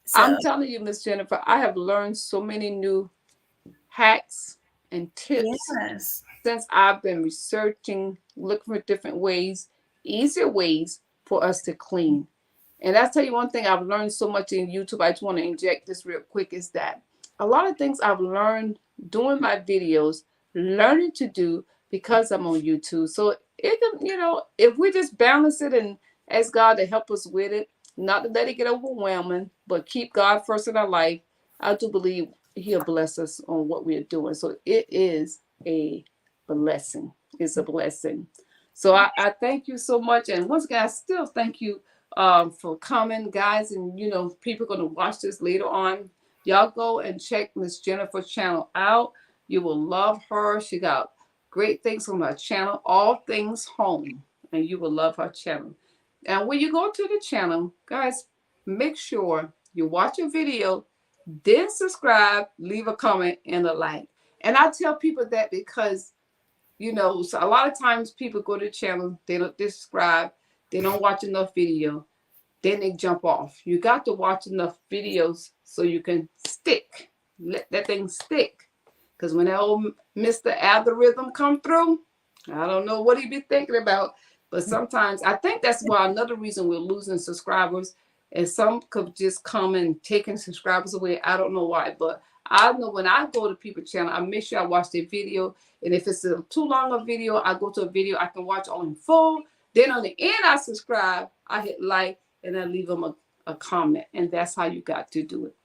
So, I'm telling you, Miss Jennifer, I have learned so many new hacks and tips since I've been researching, looking for different ways, easier ways for us to clean. And I'll tell you one thing I've learned so much in YouTube. I just want to inject this real quick, is that a lot of things I've learned doing my videos, learning to do because I'm on YouTube. So it can, if we just balance it and ask God to help us with it, not to let it get overwhelming, but keep God first in our life, I do believe he'll bless us on what we are doing. So it is a blessing. It's a blessing. So I thank you so much. And once again, I still thank you for coming, guys. And, people are going to watch this later on. Y'all go and check Miss Jennifer's channel out. You will love her. She got great things on her channel, all things home. And you will love her channel. And when you go to the channel, guys, make sure You watch a video, then subscribe, leave a comment, and a like. And I tell people that because, so a lot of times people go to the channel, they don't subscribe, they don't watch enough video, then they jump off. You got to watch enough videos so you can stick. Let that thing stick. Because when that old Mr. Algorithm come through, I don't know what he be thinking about. But sometimes I think that's why another reason we're losing subscribers. And some could just come and taking subscribers away. I don't know why. But I know when I go to people's channel, I make sure I watch their video. And if it's too long a video, I go to a video I can watch on full. Then on the end, I subscribe, I hit like, and I leave them a comment. And that's how you got to do it.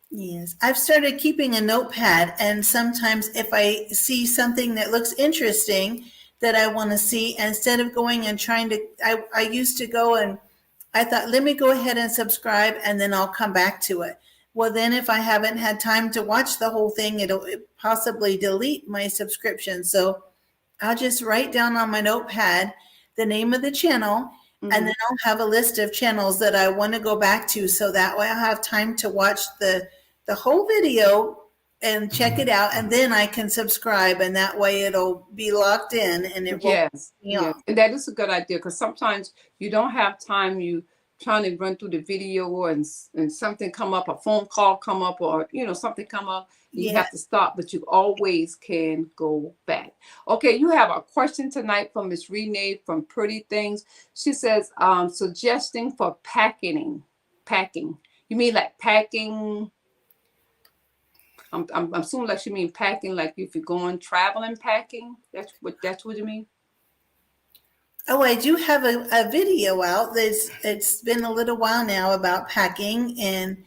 Yes, I've started keeping a notepad, and sometimes if I see something that looks interesting that I want to see, instead of going and trying to, I used to go and I thought, let me go ahead and subscribe and then I'll come back to it. Well, then if I haven't had time to watch the whole thing, it'll possibly delete my subscription. So I'll just write down on my notepad the name of the channel. Mm-hmm. And then I'll have a list of channels that I want to go back to. So that way I'll have time to watch the whole video and check it out. And then I can subscribe. And that way it'll be locked in and it won't. Yes. And that is a good idea because sometimes you don't have time. You trying to run through the video and something come up, a phone call come up, or something come up. You have to stop, but you always can go back. Okay, you have a question tonight from Miss Renee from Pretty Things. She says, suggesting for packing. You mean like packing? I'm assuming like she mean packing, like if you're going traveling, packing. That's what you mean. Oh, I do have a video out. It's been a little while now about packing, and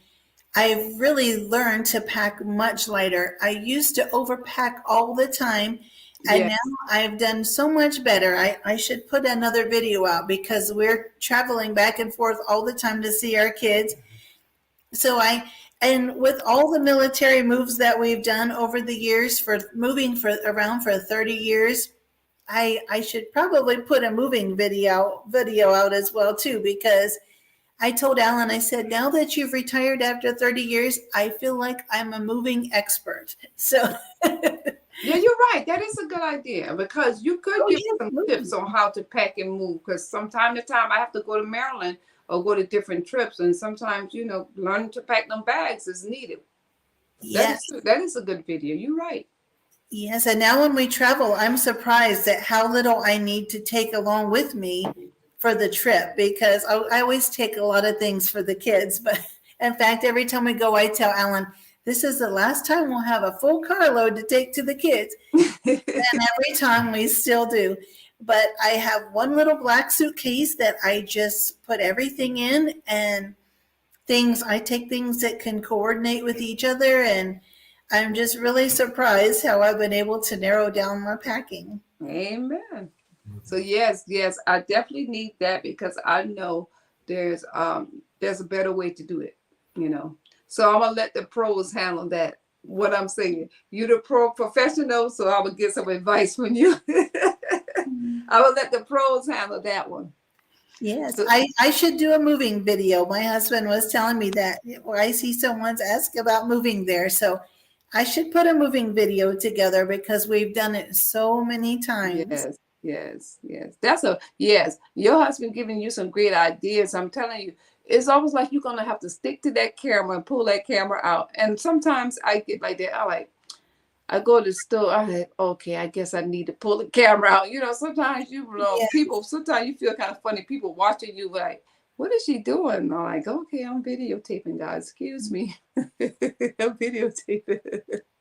I've really learned to pack much lighter. I used to overpack all the time, and now I've done so much better. I should put another video out because we're traveling back and forth all the time to see our kids. So and with all the military moves that we've done over the years for moving around for 30 years, I should probably put a moving video out as well too, because I told Alan, I said, now that you've retired after 30 years, I feel like I'm a moving expert. So yeah, you're right. That is a good idea because you could give some tips on how to pack and move, because from time to time I have to go to Maryland or go to different trips, and sometimes learning to pack them bags is needed. Yes. That is a good video. You're right. Yes, and now when we travel, I'm surprised at how little I need to take along with me for the trip, because I always take a lot of things for the kids. But in fact, every time we go, I tell Alan, this is the last time we'll have a full carload to take to the kids. And every time we still do. But I have one little black suitcase that I just put everything in, and I take things that can coordinate with each other, and I'm just really surprised how I've been able to narrow down my packing. Amen. So yes, I definitely need that because I know there's a better way to do it, So I'm gonna let the pros handle that. What I'm saying, you the professional, so I will get some advice from you. I will let the pros handle that one. Yes, I should do a moving video. My husband was telling me that I see someone's asked about moving there, so I should put a moving video together because we've done it so many times. Yes. Yes. Your husband giving you some great ideas. I'm telling you, it's almost like you're going to have to stick to that camera and pull that camera out. And sometimes I get like that. I go to the store. I'm like, okay, I guess I need to pull the camera out. Sometimes people, sometimes you feel kind of funny. People watching you like, what is she doing? I'm like, okay, I'm videotaping, guys. Excuse me. I'm videotaping.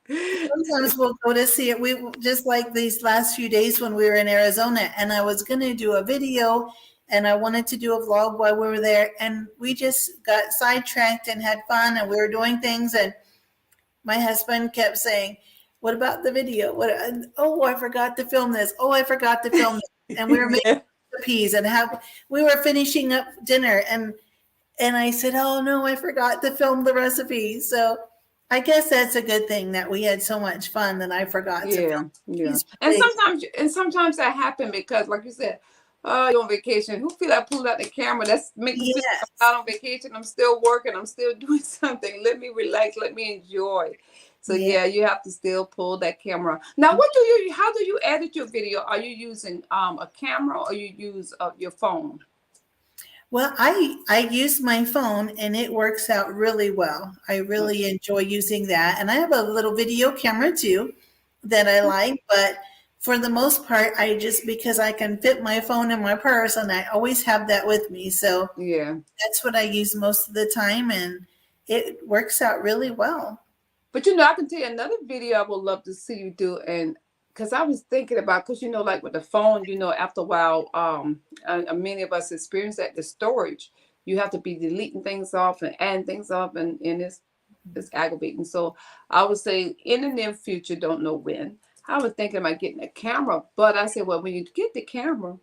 Sometimes we'll go to see it. We just like these last few days when we were in Arizona, and I was going to do a video and I wanted to do a vlog while we were there, and we just got sidetracked and had fun, and we were doing things, and my husband kept saying, what about the video? Oh, I forgot to film this. Oh, I forgot to film this. And we were making recipes and we were finishing up dinner, and I said, oh no, I forgot to film the recipe. So I guess that's a good thing that we had so much fun that I forgot to film. Yeah. And sometimes that happened because, like you said, Oh, you're on vacation. Who feel like pulling out the camera? That's make me feel like Yes. I'm not on vacation. I'm still working. I'm still doing something. Let me relax. Let me enjoy. So Yeah. yeah, you have to still pull that camera. Now, how do you edit your video? Are you using a camera or you use your phone? Well, I use my phone and it works out really well. I really enjoy using that. And I have a little video camera too that I like, but for the most part, I just because I can fit my phone in my purse and I always have that with me. So Yeah. that's what I use most of the time and it works out really well. But I can tell you another video I would love to see you do, and because I was thinking about, because like with the phone, after a while, many of us experience that the storage, you have to be deleting things off and adding things up, and it's aggravating. So I would say in the near future, don't know when. I was thinking about getting a camera, but I said, well, when you get the camera,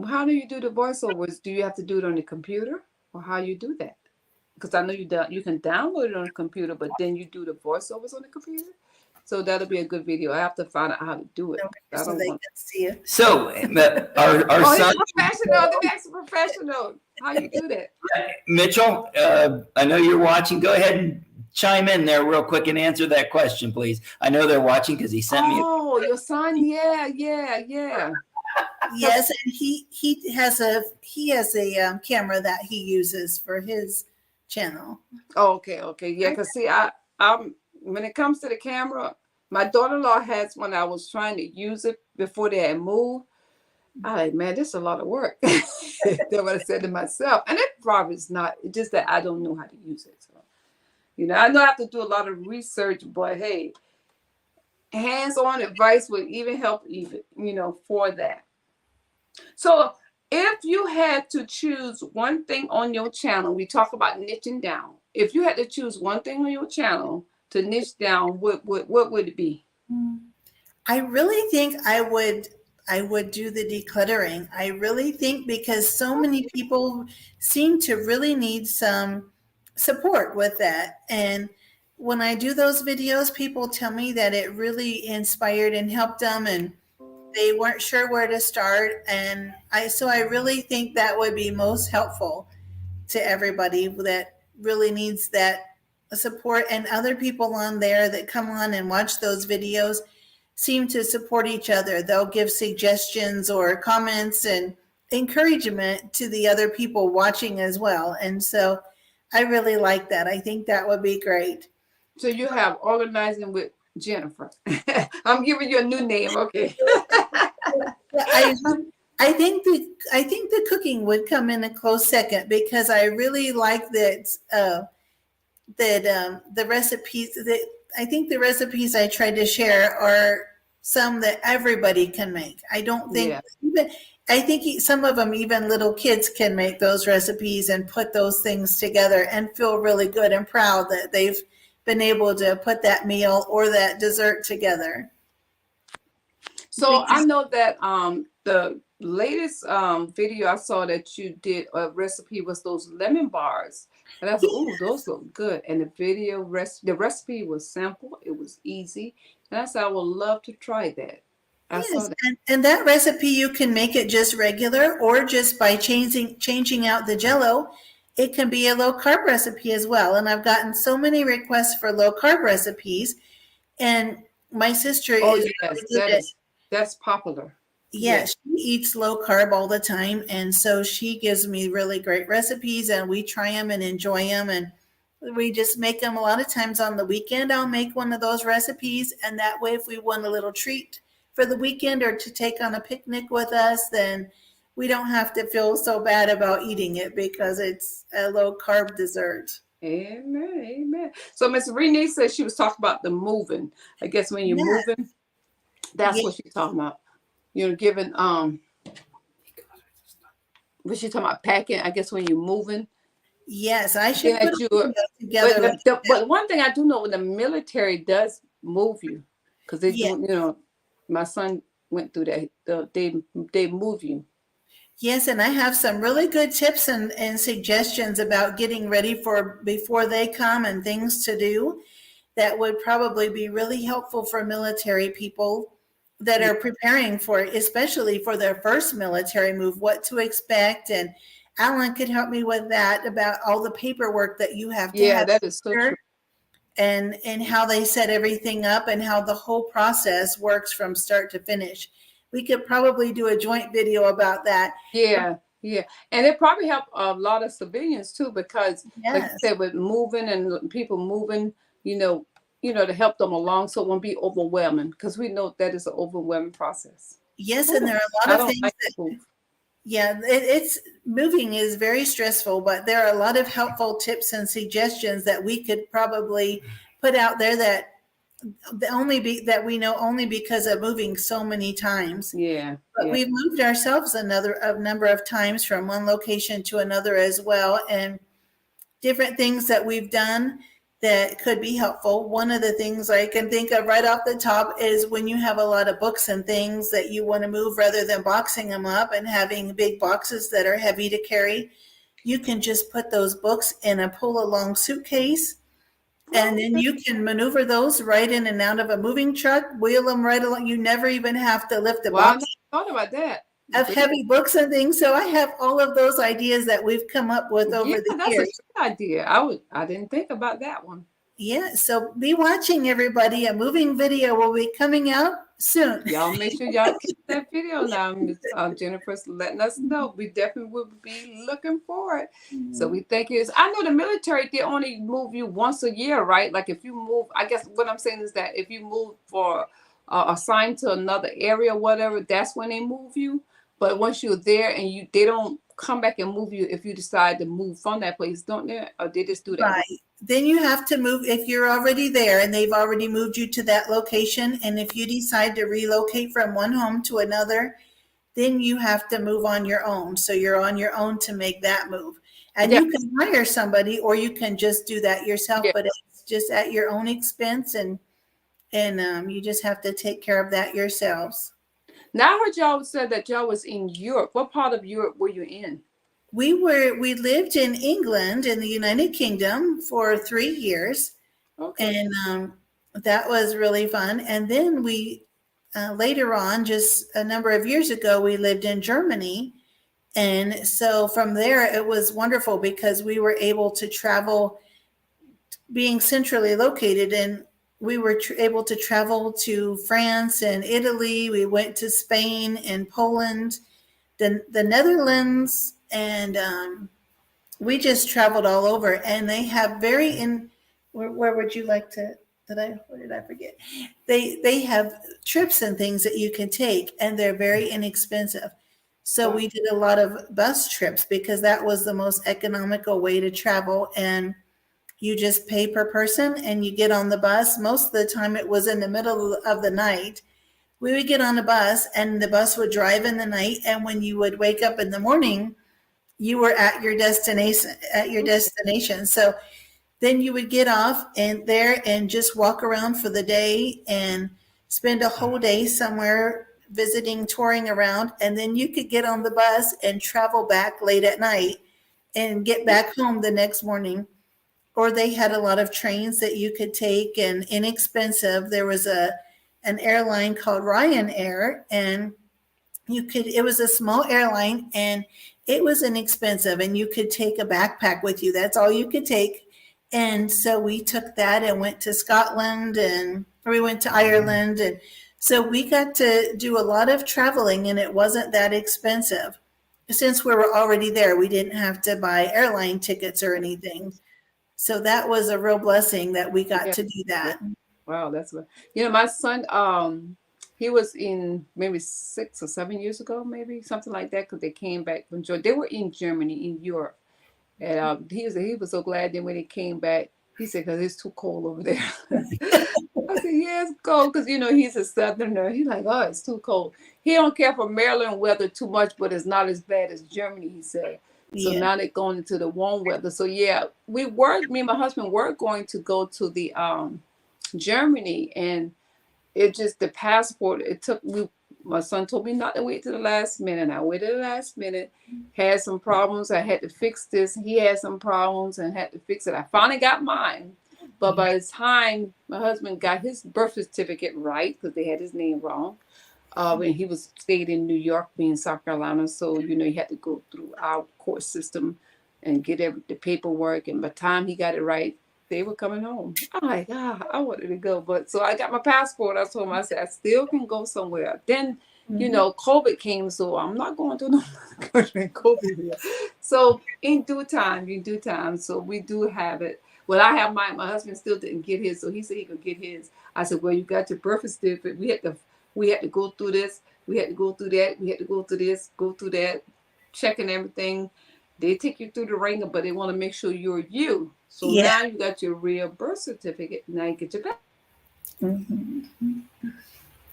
how do you do the voiceovers? Do you have to do it on the computer, or how you do that? Because I know you can download it on the computer, but then you do the voiceovers on the computer. So that'll be a good video. I have to find out how to do it. I So don't they want. can see it. So our Oh, son he's professional. The next professional. How you do that? Mitchell, I know you're watching. Go ahead and chime in there real quick and answer that question, please. I know they're watching because he sent me. Oh, your son. Yeah. Yes, and he has a camera that he uses for his channel. Oh, okay. Yeah, because see, I'm when it comes to the camera, my daughter-in-law has one. I was trying to use it before they had moved. I like, man, this is a lot of work. That's what I said to myself. And it probably is not. It's just that I don't know how to use it. So, I know I have to do a lot of research, but hey, hands-on advice would even help for that. So if you had to choose one thing on your channel, we talk about niching down. If you had to choose one thing on your channel to niche down, what would it be? I really think I would do the decluttering. I really think because so many people seem to really need some support with that. And when I do those videos, people tell me that it really inspired and helped them and they weren't sure where to start. And I really think that would be most helpful to everybody that really needs that support. And other people on there that come on and watch those videos seem to support each other. They'll give suggestions or comments and encouragement to the other people watching as well. And so I really like that. I think that would be great. So you have organizing with Jennifer. I'm giving you a new name, okay? I think the cooking would come in a close second because I really like that the recipes that I think the recipes I tried to share are some that everybody can make. I don't think I think some of them even little kids can make those recipes and put those things together and feel really good and proud that they've been able to put that meal or that dessert together. So I know that the latest video I saw that you did a recipe was those lemon bars. And I thought, ooh, those look good. And the recipe was simple. It was easy. And I said, I would love to try that. Yes, and that recipe you can make it just regular or just by changing out the Jell-O. It can be a low carb recipe as well. And I've gotten so many requests for low carb recipes. And my sister is that's popular. Yes, she eats low carb all the time. And so she gives me really great recipes and we try them and enjoy them. And we just make them a lot of times on the weekend. I'll make one of those recipes. And that way, if we want a little treat for the weekend or to take on a picnic with us, then we don't have to feel so bad about eating it because it's a low carb dessert. Amen. So Miss Renee said she was talking about the moving. I guess when you're moving, that's what she's talking about. You're giving what she talking about packing. I guess when you're moving. Yes, I should put it together. But one thing I do know, when the military does move you, because they do, my son went through that. They move you. Yes, and I have some really good tips and suggestions about getting ready for before they come and things to do that would probably be really helpful for military people that are preparing for it, especially for their first military move, what to expect. And Alan could help me with that, about all the paperwork that you have to have that is so true. and how they set everything up and how the whole process works from start to finish. We could probably do a joint video about that. Yeah, and it probably helped a lot of civilians too, because like you Yes. said, with moving and people moving, to help them along, so it won't be overwhelming, because we know that is an overwhelming process. Yes, and there are a I lot of don't things like that, to move. yeah, it's moving is very stressful, but there are a lot of helpful tips and suggestions that we could probably put out there that we know only because of moving so many times. Yeah, But we've moved ourselves a number of times from one location to another as well, and different things that we've done that could be helpful. One of the things I can think of right off the top is when you have a lot of books and things that you want to move, rather than boxing them up and having big boxes that are heavy to carry, you can just put those books in a pull-along suitcase, and then you can maneuver those right in and out of a moving truck, wheel them right along. You never even have to lift the Well, I box never thought about that. of heavy books and things. So I have all of those ideas that we've come up with over the That's years. a good idea. I didn't think about that one. Yeah, so be watching, everybody. A moving video will be coming out soon. Y'all make sure y'all keep that video now. Miss Jennifer's letting us know. We definitely will be looking for it. So we thank you. I know the military, they only move you once a year, right? Like if you move, I guess what I'm saying is that if you move for assigned to another area or whatever, that's when they move you. But once you're there and they don't come back and move you if you decide to move from that place, don't they? Or they just do that? Right. Then you have to move if you're already there and they've already moved you to that location. And if you decide to relocate from one home to another, then you have to move on your own. So you're on your own to make that move. And you can hire somebody, or you can just do that yourself, but it's just at your own expense, and you just have to take care of that yourselves. Now I heard y'all said that y'all was in Europe. What part of Europe were you in? We lived in England, in the United Kingdom, for 3 years. Okay. And that was really fun. And then we later on, just a number of years ago, we lived in Germany. And so from there, it was wonderful because we were able to travel, being centrally located, and we were able to travel to France and Italy. We went to Spain and Poland, the Netherlands, and we just traveled all over. And they have where would you like to? What did I forget? They have trips and things that you can take, and they're very inexpensive. So we did a lot of bus trips because that was the most economical way to travel. And you just pay per person and you get on the bus. Most of the time it was in the middle of the night. We would get on a bus and the bus would drive in the night. And when you would wake up in the morning, you were at your destination. So then you would get off there and just walk around for the day and spend a whole day somewhere visiting, touring around. And then you could get on the bus and travel back late at night and get back home the next morning. Or they had a lot of trains that you could take, and inexpensive. There was an airline called Ryanair, and it was a small airline and it was inexpensive, and you could take a backpack with you. That's all you could take. And so we took that and went to Scotland, and we went to Ireland. And so we got to do a lot of traveling, and it wasn't that expensive. Since we were already there, we didn't have to buy airline tickets or anything. So that was a real blessing that we got to do that. Wow, that's what, my son, he was in maybe 6 or 7 years ago, maybe something like that, because they came back from Georgia. They were in Germany, in Europe. And he was so glad that when he came back, he said, because it's too cold over there. I said, yeah, it's cold, because, he's a Southerner. He's like, oh, it's too cold. He don't care for Maryland weather too much, but it's not as bad as Germany, he said. So now they're going into the warm weather. So yeah, me and my husband were going to go to the Germany, and it just, the passport, my son told me not to wait to the last minute. I waited to the last minute, had some problems. I had to fix this. He had some problems and had to fix it. I finally got mine. But by the time my husband got his birth certificate right, because they had his name wrong, when he was stayed in New York, me in South Carolina. So, he had to go through our court system and get the paperwork. And by the time he got it right, they were coming home. I'm like, I wanted to go. But so I got my passport. I told him, I said, I still can go somewhere. Then, COVID came. So I'm not going to no country in COVID here. So in due time. So we do have it. Well, I have mine. My husband still didn't get his. So he said he could get his. I said, well, you got your birth certificate. We had to go through this. We had to go through that. We had to go through this, go through that, checking everything. They take you through the ringer, but they want to make sure you're you. So now you got your real birth certificate. Now you get your back. Mm-hmm.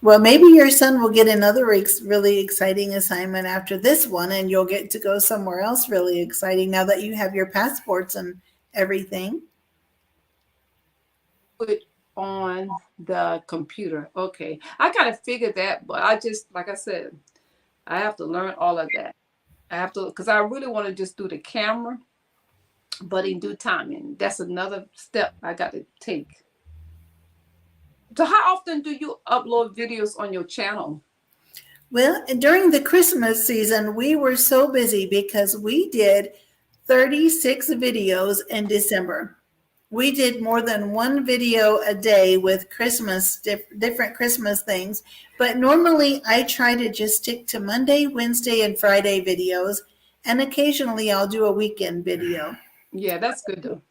Well, maybe your son will get another really exciting assignment after this one, and you'll get to go somewhere else really exciting now that you have your passports and everything. Put on the computer. Okay. I kind of figured that, but I just, like I said, I have to learn all of that. I have to, because I really want to just do the camera, but in due time. And that's another step I got to take. So how often do you upload videos on your channel? Well, during the Christmas season, we were so busy because we did 36 videos in December. We did more than one video a day with Christmas, different Christmas things. But normally I try to just stick to Monday, Wednesday, and Friday videos. And occasionally I'll do a weekend video. Yeah, that's good though.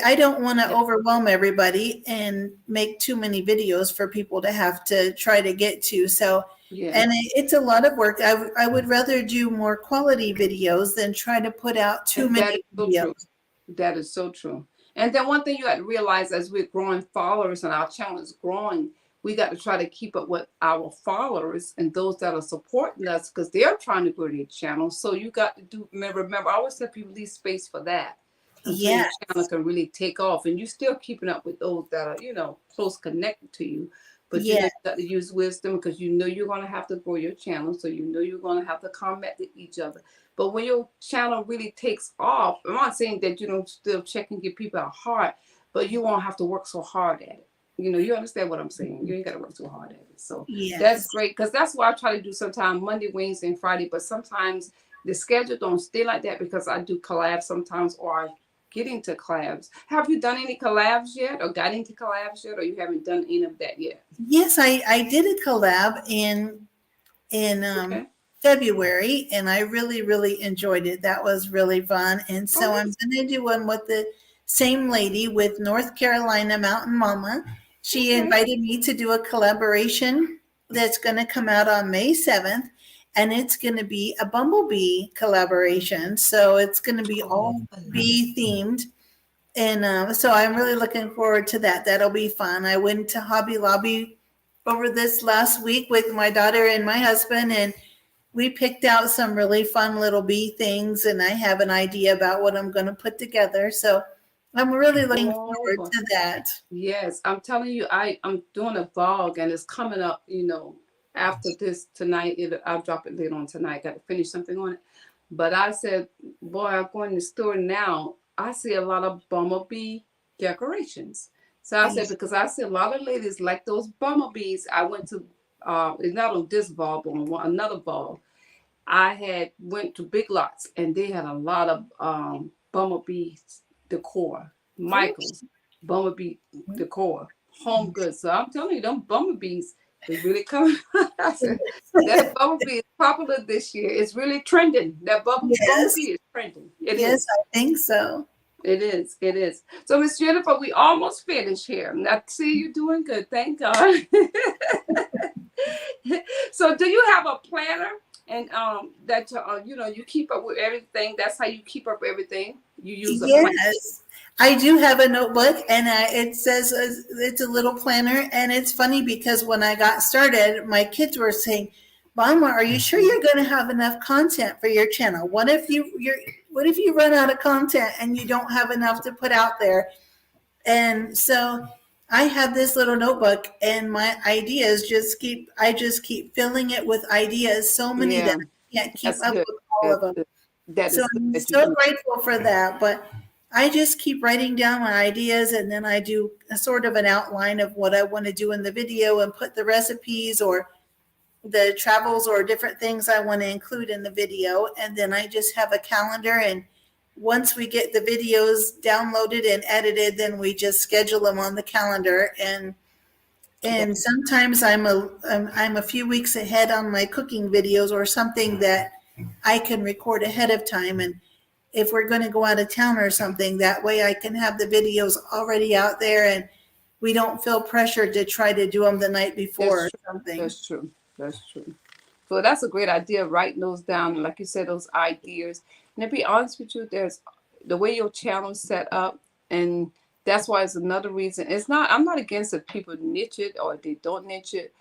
I don't want to overwhelm everybody and make too many videos for people to have to try to get to. So, and it's a lot of work. I would rather do more quality videos than try to put out too many videos. That is so true. And then one thing you got to realize as we're growing followers and our channel is growing, we got to try to keep up with our followers and those that are supporting us because they're trying to grow their channel. So you got to remember, I always tell people leave space for that. So your channel can really take off, and you're still keeping up with those that are, close connected to you. But you got to use wisdom because you're going to have to grow your channel. So you're going to have to comment with each other. But when your channel really takes off, I'm not saying that you don't still check and give people a heart, but you won't have to work so hard at it. You understand what I'm saying? You ain't got to work so hard at it. So that's great because that's what I try to do sometimes Monday, Wednesday, and Friday. But sometimes the schedule don't stay like that because I do collabs sometimes or I get into collabs. Have you done any collabs yet or got into collabs yet or you haven't done any of that yet? Yes, I did a collab in February and I really, really enjoyed it. That was really fun. And so I'm going to do one with the same lady with North Carolina Mountain Mama. She invited me to do a collaboration that's going to come out on May 7th. And it's going to be a Bumblebee collaboration. So it's going to be all bee themed. And so I'm really looking forward to that. That'll be fun. I went to Hobby Lobby over this last week with my daughter and my husband, and we picked out some really fun little bee things. And I have an idea about what I'm going to put together. So I'm really looking forward to that. Yes, I'm telling you, I'm doing a vlog and it's coming up, after this tonight. I'll drop it later on tonight. Got to finish something on it. But I said, boy, I'm going to the store now. I see a lot of bumblebee decorations. So I said, because I see a lot of ladies like those bumblebees. I went to, it's not on this ball, but on another ball. I went to Big Lots and they had a lot of bumblebee decor. Michael's bumblebee decor, home goods. So I'm telling you, them bumblebees, they really come. That bumblebee is popular this year. It's really trending. That bumblebee is trending. It is. I think so. It is. It is. So, Miss Jennifer, we almost finished here. I see you doing good. Thank God. So, do you have a planner and that you keep up with everything? That's how you keep up everything. You use a planner. I do have a notebook, and it says it's a little planner. And it's funny because when I got started, my kids were saying, "Mama, are you sure you're going to have enough content for your channel? What if you run out of content and you don't have enough to put out there?" And so I have this little notebook, and my ideas I just keep filling it with ideas. So many that I can't keep up with all of them. So I'm so grateful for that, but I just keep writing down my ideas, and then I do a sort of an outline of what I want to do in the video and put the recipes or the travels or different things I want to include in the video. And then I just have a calendar, and once we get the videos downloaded and edited, then we just schedule them on the calendar. And sometimes I'm a few weeks ahead on my cooking videos or something that I can record ahead of time. And if we're going to go out of town or something, that way I can have the videos already out there, and we don't feel pressured to try to do them the night before or something. That's true. That's true. So that's a great idea, writing those down. Like you said, those ideas. And to be honest with you, there's the way your channel is set up, and that's why it's another reason. I'm not against if people niche it or if they don't niche it,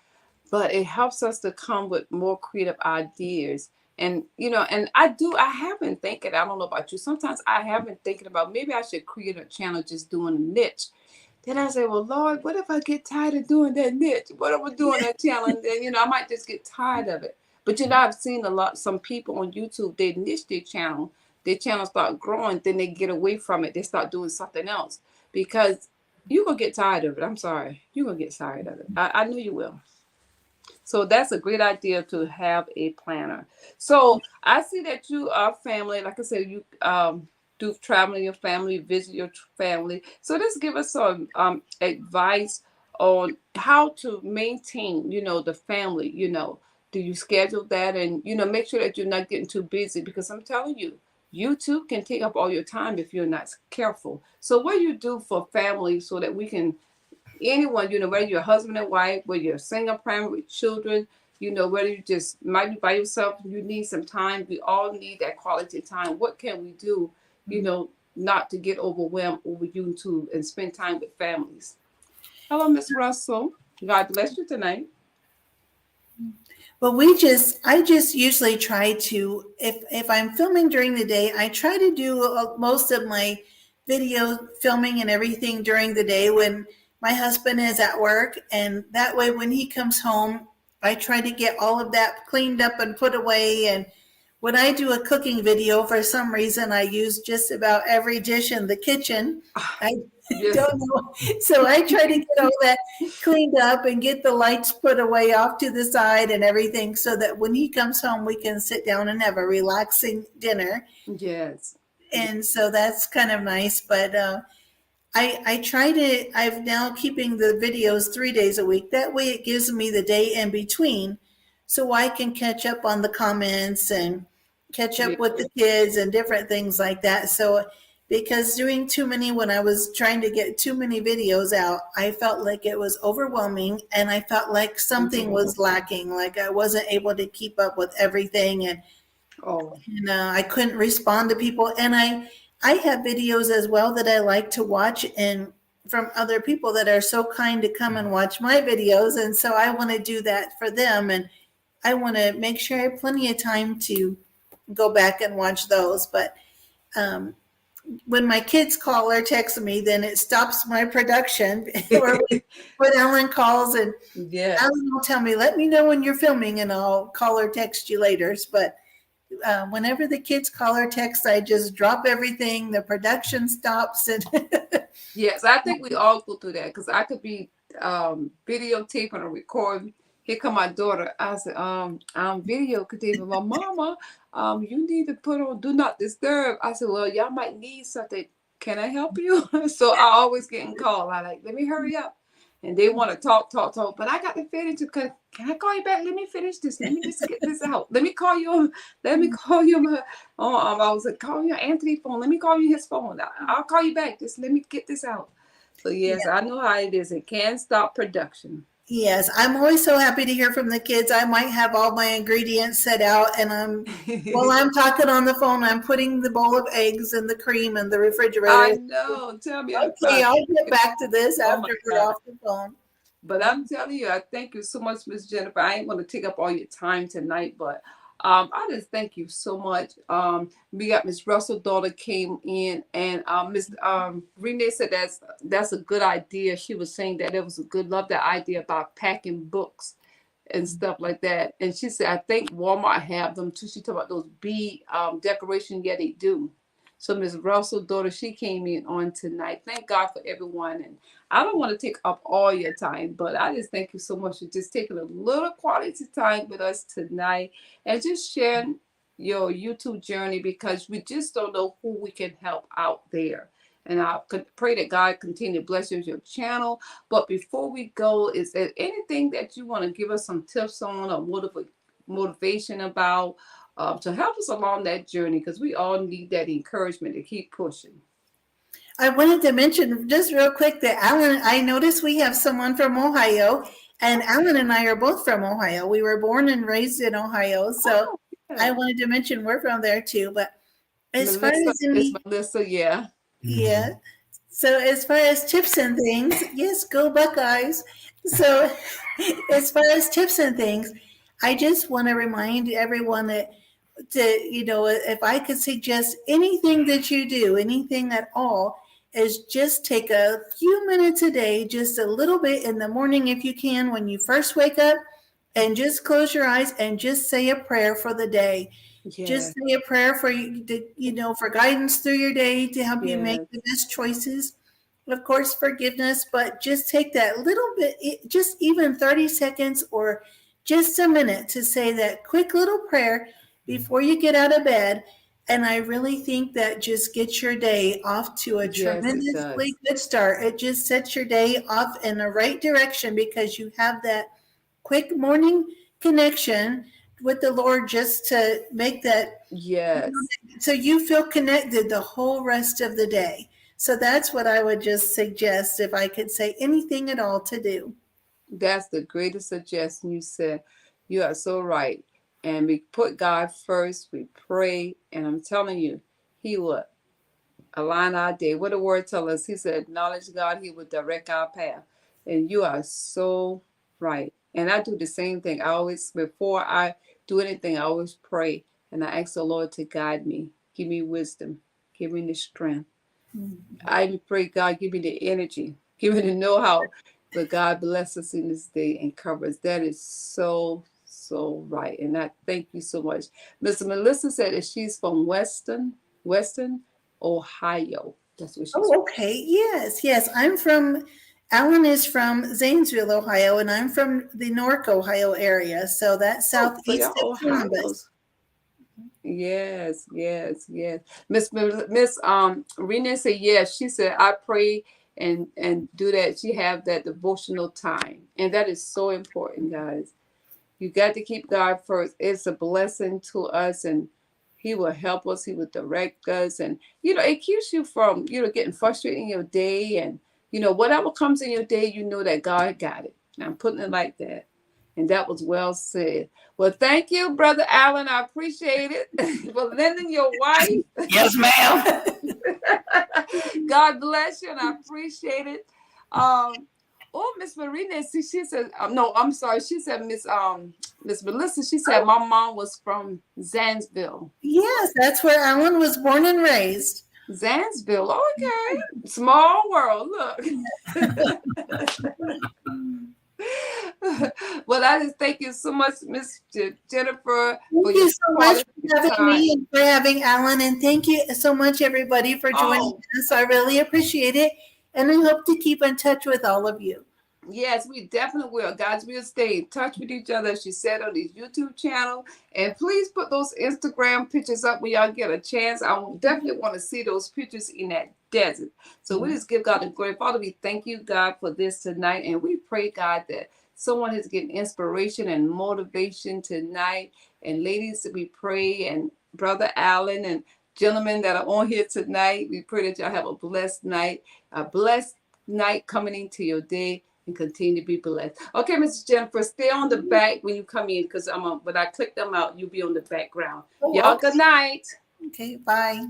but it helps us to come with more creative ideas. And and I have been thinking, I don't know about you, sometimes I have been thinking about maybe I should create a channel just doing a niche. Then I say, well, Lord, what if I get tired of doing that niche? What if I'm doing that channel? And then, I might just get tired of it. But, I've seen some people on YouTube, they niche their channel start growing, then they get away from it. They start doing something else because you're going to get tired of it. I'm sorry. You're going to get tired of it. I know you will. So that's a great idea to have a planner. So I see that you are family. Like I said, you do traveling your family, visit your family. So just give us some advice on how to maintain, the family. Do you schedule that, and make sure that you're not getting too busy, because I'm telling you, YouTube can take up all your time if you're not careful. So what do you do for family so that we can, anyone, whether you're husband and wife, whether you're a single parent with children, whether you just might be by yourself, you need some time. We all need that quality time. What can we do, not to get overwhelmed over YouTube and spend time with families? Hello, Miss Russell. God bless you tonight. Well, I just usually try to, if I'm filming during the day, I try to do most of my video filming and everything during the day when my husband is at work. And that way, when he comes home, I try to get all of that cleaned up and put away. And when I do a cooking video, for some reason, I use just about every dish in the kitchen. I don't know. So I try to get all that cleaned up and get the lights put away off to the side and everything, so that when he comes home, we can sit down and have a relaxing dinner. Yes. And so that's kind of nice. But I'm now keeping the videos 3 days a week. That way it gives me the day in between, so I can catch up on the comments and catch up with the kids and different things like that. So because doing too many, when I was trying to get too many videos out, I felt like it was overwhelming, and I felt like something was lacking, like I wasn't able to keep up with everything, and I couldn't respond to people. And I have videos as well that I like to watch, and from other people that are so kind to come and watch my videos. And so I want to do that for them. And I want to make sure I have plenty of time to go back and watch those. But when my kids call or text me, then it stops my production. Or when Ellen calls, and Ellen will tell me, let me know when you're filming, and I'll call or text you later. But whenever the kids call or text, I just drop everything. The production stops. And yes, I think we all go through that, because I could be videotaping or recording. Here come my daughter. I said, video taping. My mama, you need to put on do not disturb. I said, well, y'all might need something. Can I help you? So I always get in call. I like, let me hurry up. And they want to talk. But I got to finish. Can I call you back? Let me finish this. Let me just get this out. Let me call you. I was like, call your Anthony phone. Let me call you his phone. I'll call you back. Just let me get this out. So yes, I know how it is. It can stop production. Yes, I'm always so happy to hear from the kids. I might have all my ingredients set out, and while I'm talking on the phone, I'm putting the bowl of eggs and the cream in the refrigerator. I know. Tell me. Okay, I'll get back to this after we're off the phone. But I'm telling you, I thank you so much, Miss Jennifer. I ain't going to take up all your time tonight, but I just thank you so much. We got Miss Russell's daughter came in, and Miss Renee said that's a good idea. She was saying that it was a good, love that idea about packing books and stuff like that. And she said, I think Walmart have them too. She talked about those bee decoration. Yeah, they do. So Miss Russell's daughter, she came in on tonight. Thank God for everyone. And I don't want to take up all your time, but I just thank you so much for just taking a little quality time with us tonight and just sharing your YouTube journey, because we just don't know who we can help out there. And I pray that God continue to bless your channel. But before we go, is there anything that you want to give us some tips on or motivation about to help us along that journey? Because we all need that encouragement to keep pushing. I wanted to mention just real quick that Alan, I noticed we have someone from Ohio, and Alan and I are both from Ohio. We were born and raised in Ohio. So I wanted to mention we're from there too. But as far as it's Melissa, yeah. Yeah. So as far as tips and things, yes, go Buckeyes. So as far as tips and things, I just want to remind everyone that if I could suggest anything that you do, anything at all, is just take a few minutes a day, just a little bit in the morning if you can, when you first wake up, and just close your eyes and just say a prayer for the day. Yes. Just say a prayer for for guidance through your day, to help you make the best choices. Of course, forgiveness, but just take that little bit, just even 30 seconds or just a minute to say that quick little prayer before you get out of bed. And I really think that just gets your day off to a tremendously good start. It just sets your day off in the right direction because you have that quick morning connection with the Lord, just to make that. Yes. So you feel connected the whole rest of the day. So that's what I would just suggest, if I could say anything at all, to do. That's the greatest suggestion you said. You are so right. And we put God first. We pray. And I'm telling you, He will align our day. What the word tells us, He said, acknowledge God, He will direct our path. And you are so right. And I do the same thing. I always, before I do anything, I always pray. And I ask the Lord to guide me. Give me wisdom. Give me the strength. I pray, God, give me the energy. Give me the know-how. But God bless us in this day and cover us. That is so right. And I thank you so much. Mr. Melissa said that she's from Western Ohio. That's what she's from. Okay. Yes. Alan is from Zanesville, Ohio, and I'm from the Newark, Ohio area. So that's southeast of Columbus. Yes. Miss Rena said yes. She said I pray and do that. She have that devotional time, and that is so important, guys. You got to keep God first. It's a blessing to us, and He will help us. He will direct us, and it keeps you from getting frustrated in your day, and whatever comes in your day, you know that God got it. And I'm putting it like that. And that was well said. Well, thank you, Brother Allen. I appreciate it for lending your wife. Yes, ma'am. God bless you, and I appreciate it. Miss Marina, she said, no, I'm sorry. She said, Miss Melissa, she said my mom was from Zanesville. Yes, that's where Alan was born and raised. Zanesville, okay. Small world, look. Well, I just thank you so much, Miss Jennifer. Thank you so much for having me and for having Alan. And thank you so much, everybody, for joining us. I really appreciate it. And I hope to keep in touch with all of you. Yes, we definitely will. Guys, we'll stay in touch with each other, as she said, on this YouTube channel. And please put those Instagram pictures up when y'all get a chance. I definitely want to see those pictures in that desert. So we just give God the glory. Father, we thank you, God, for this tonight. And we pray, God, that someone is getting inspiration and motivation tonight. And ladies, we pray, and Brother Allen and gentlemen that are on here tonight, we pray that y'all have a blessed night coming into your day, and continue to be blessed. Okay, Mrs. Jennifer, stay on the back when you come in, because when I click them out, you'll be on the background. Y'all, good night. Okay, bye.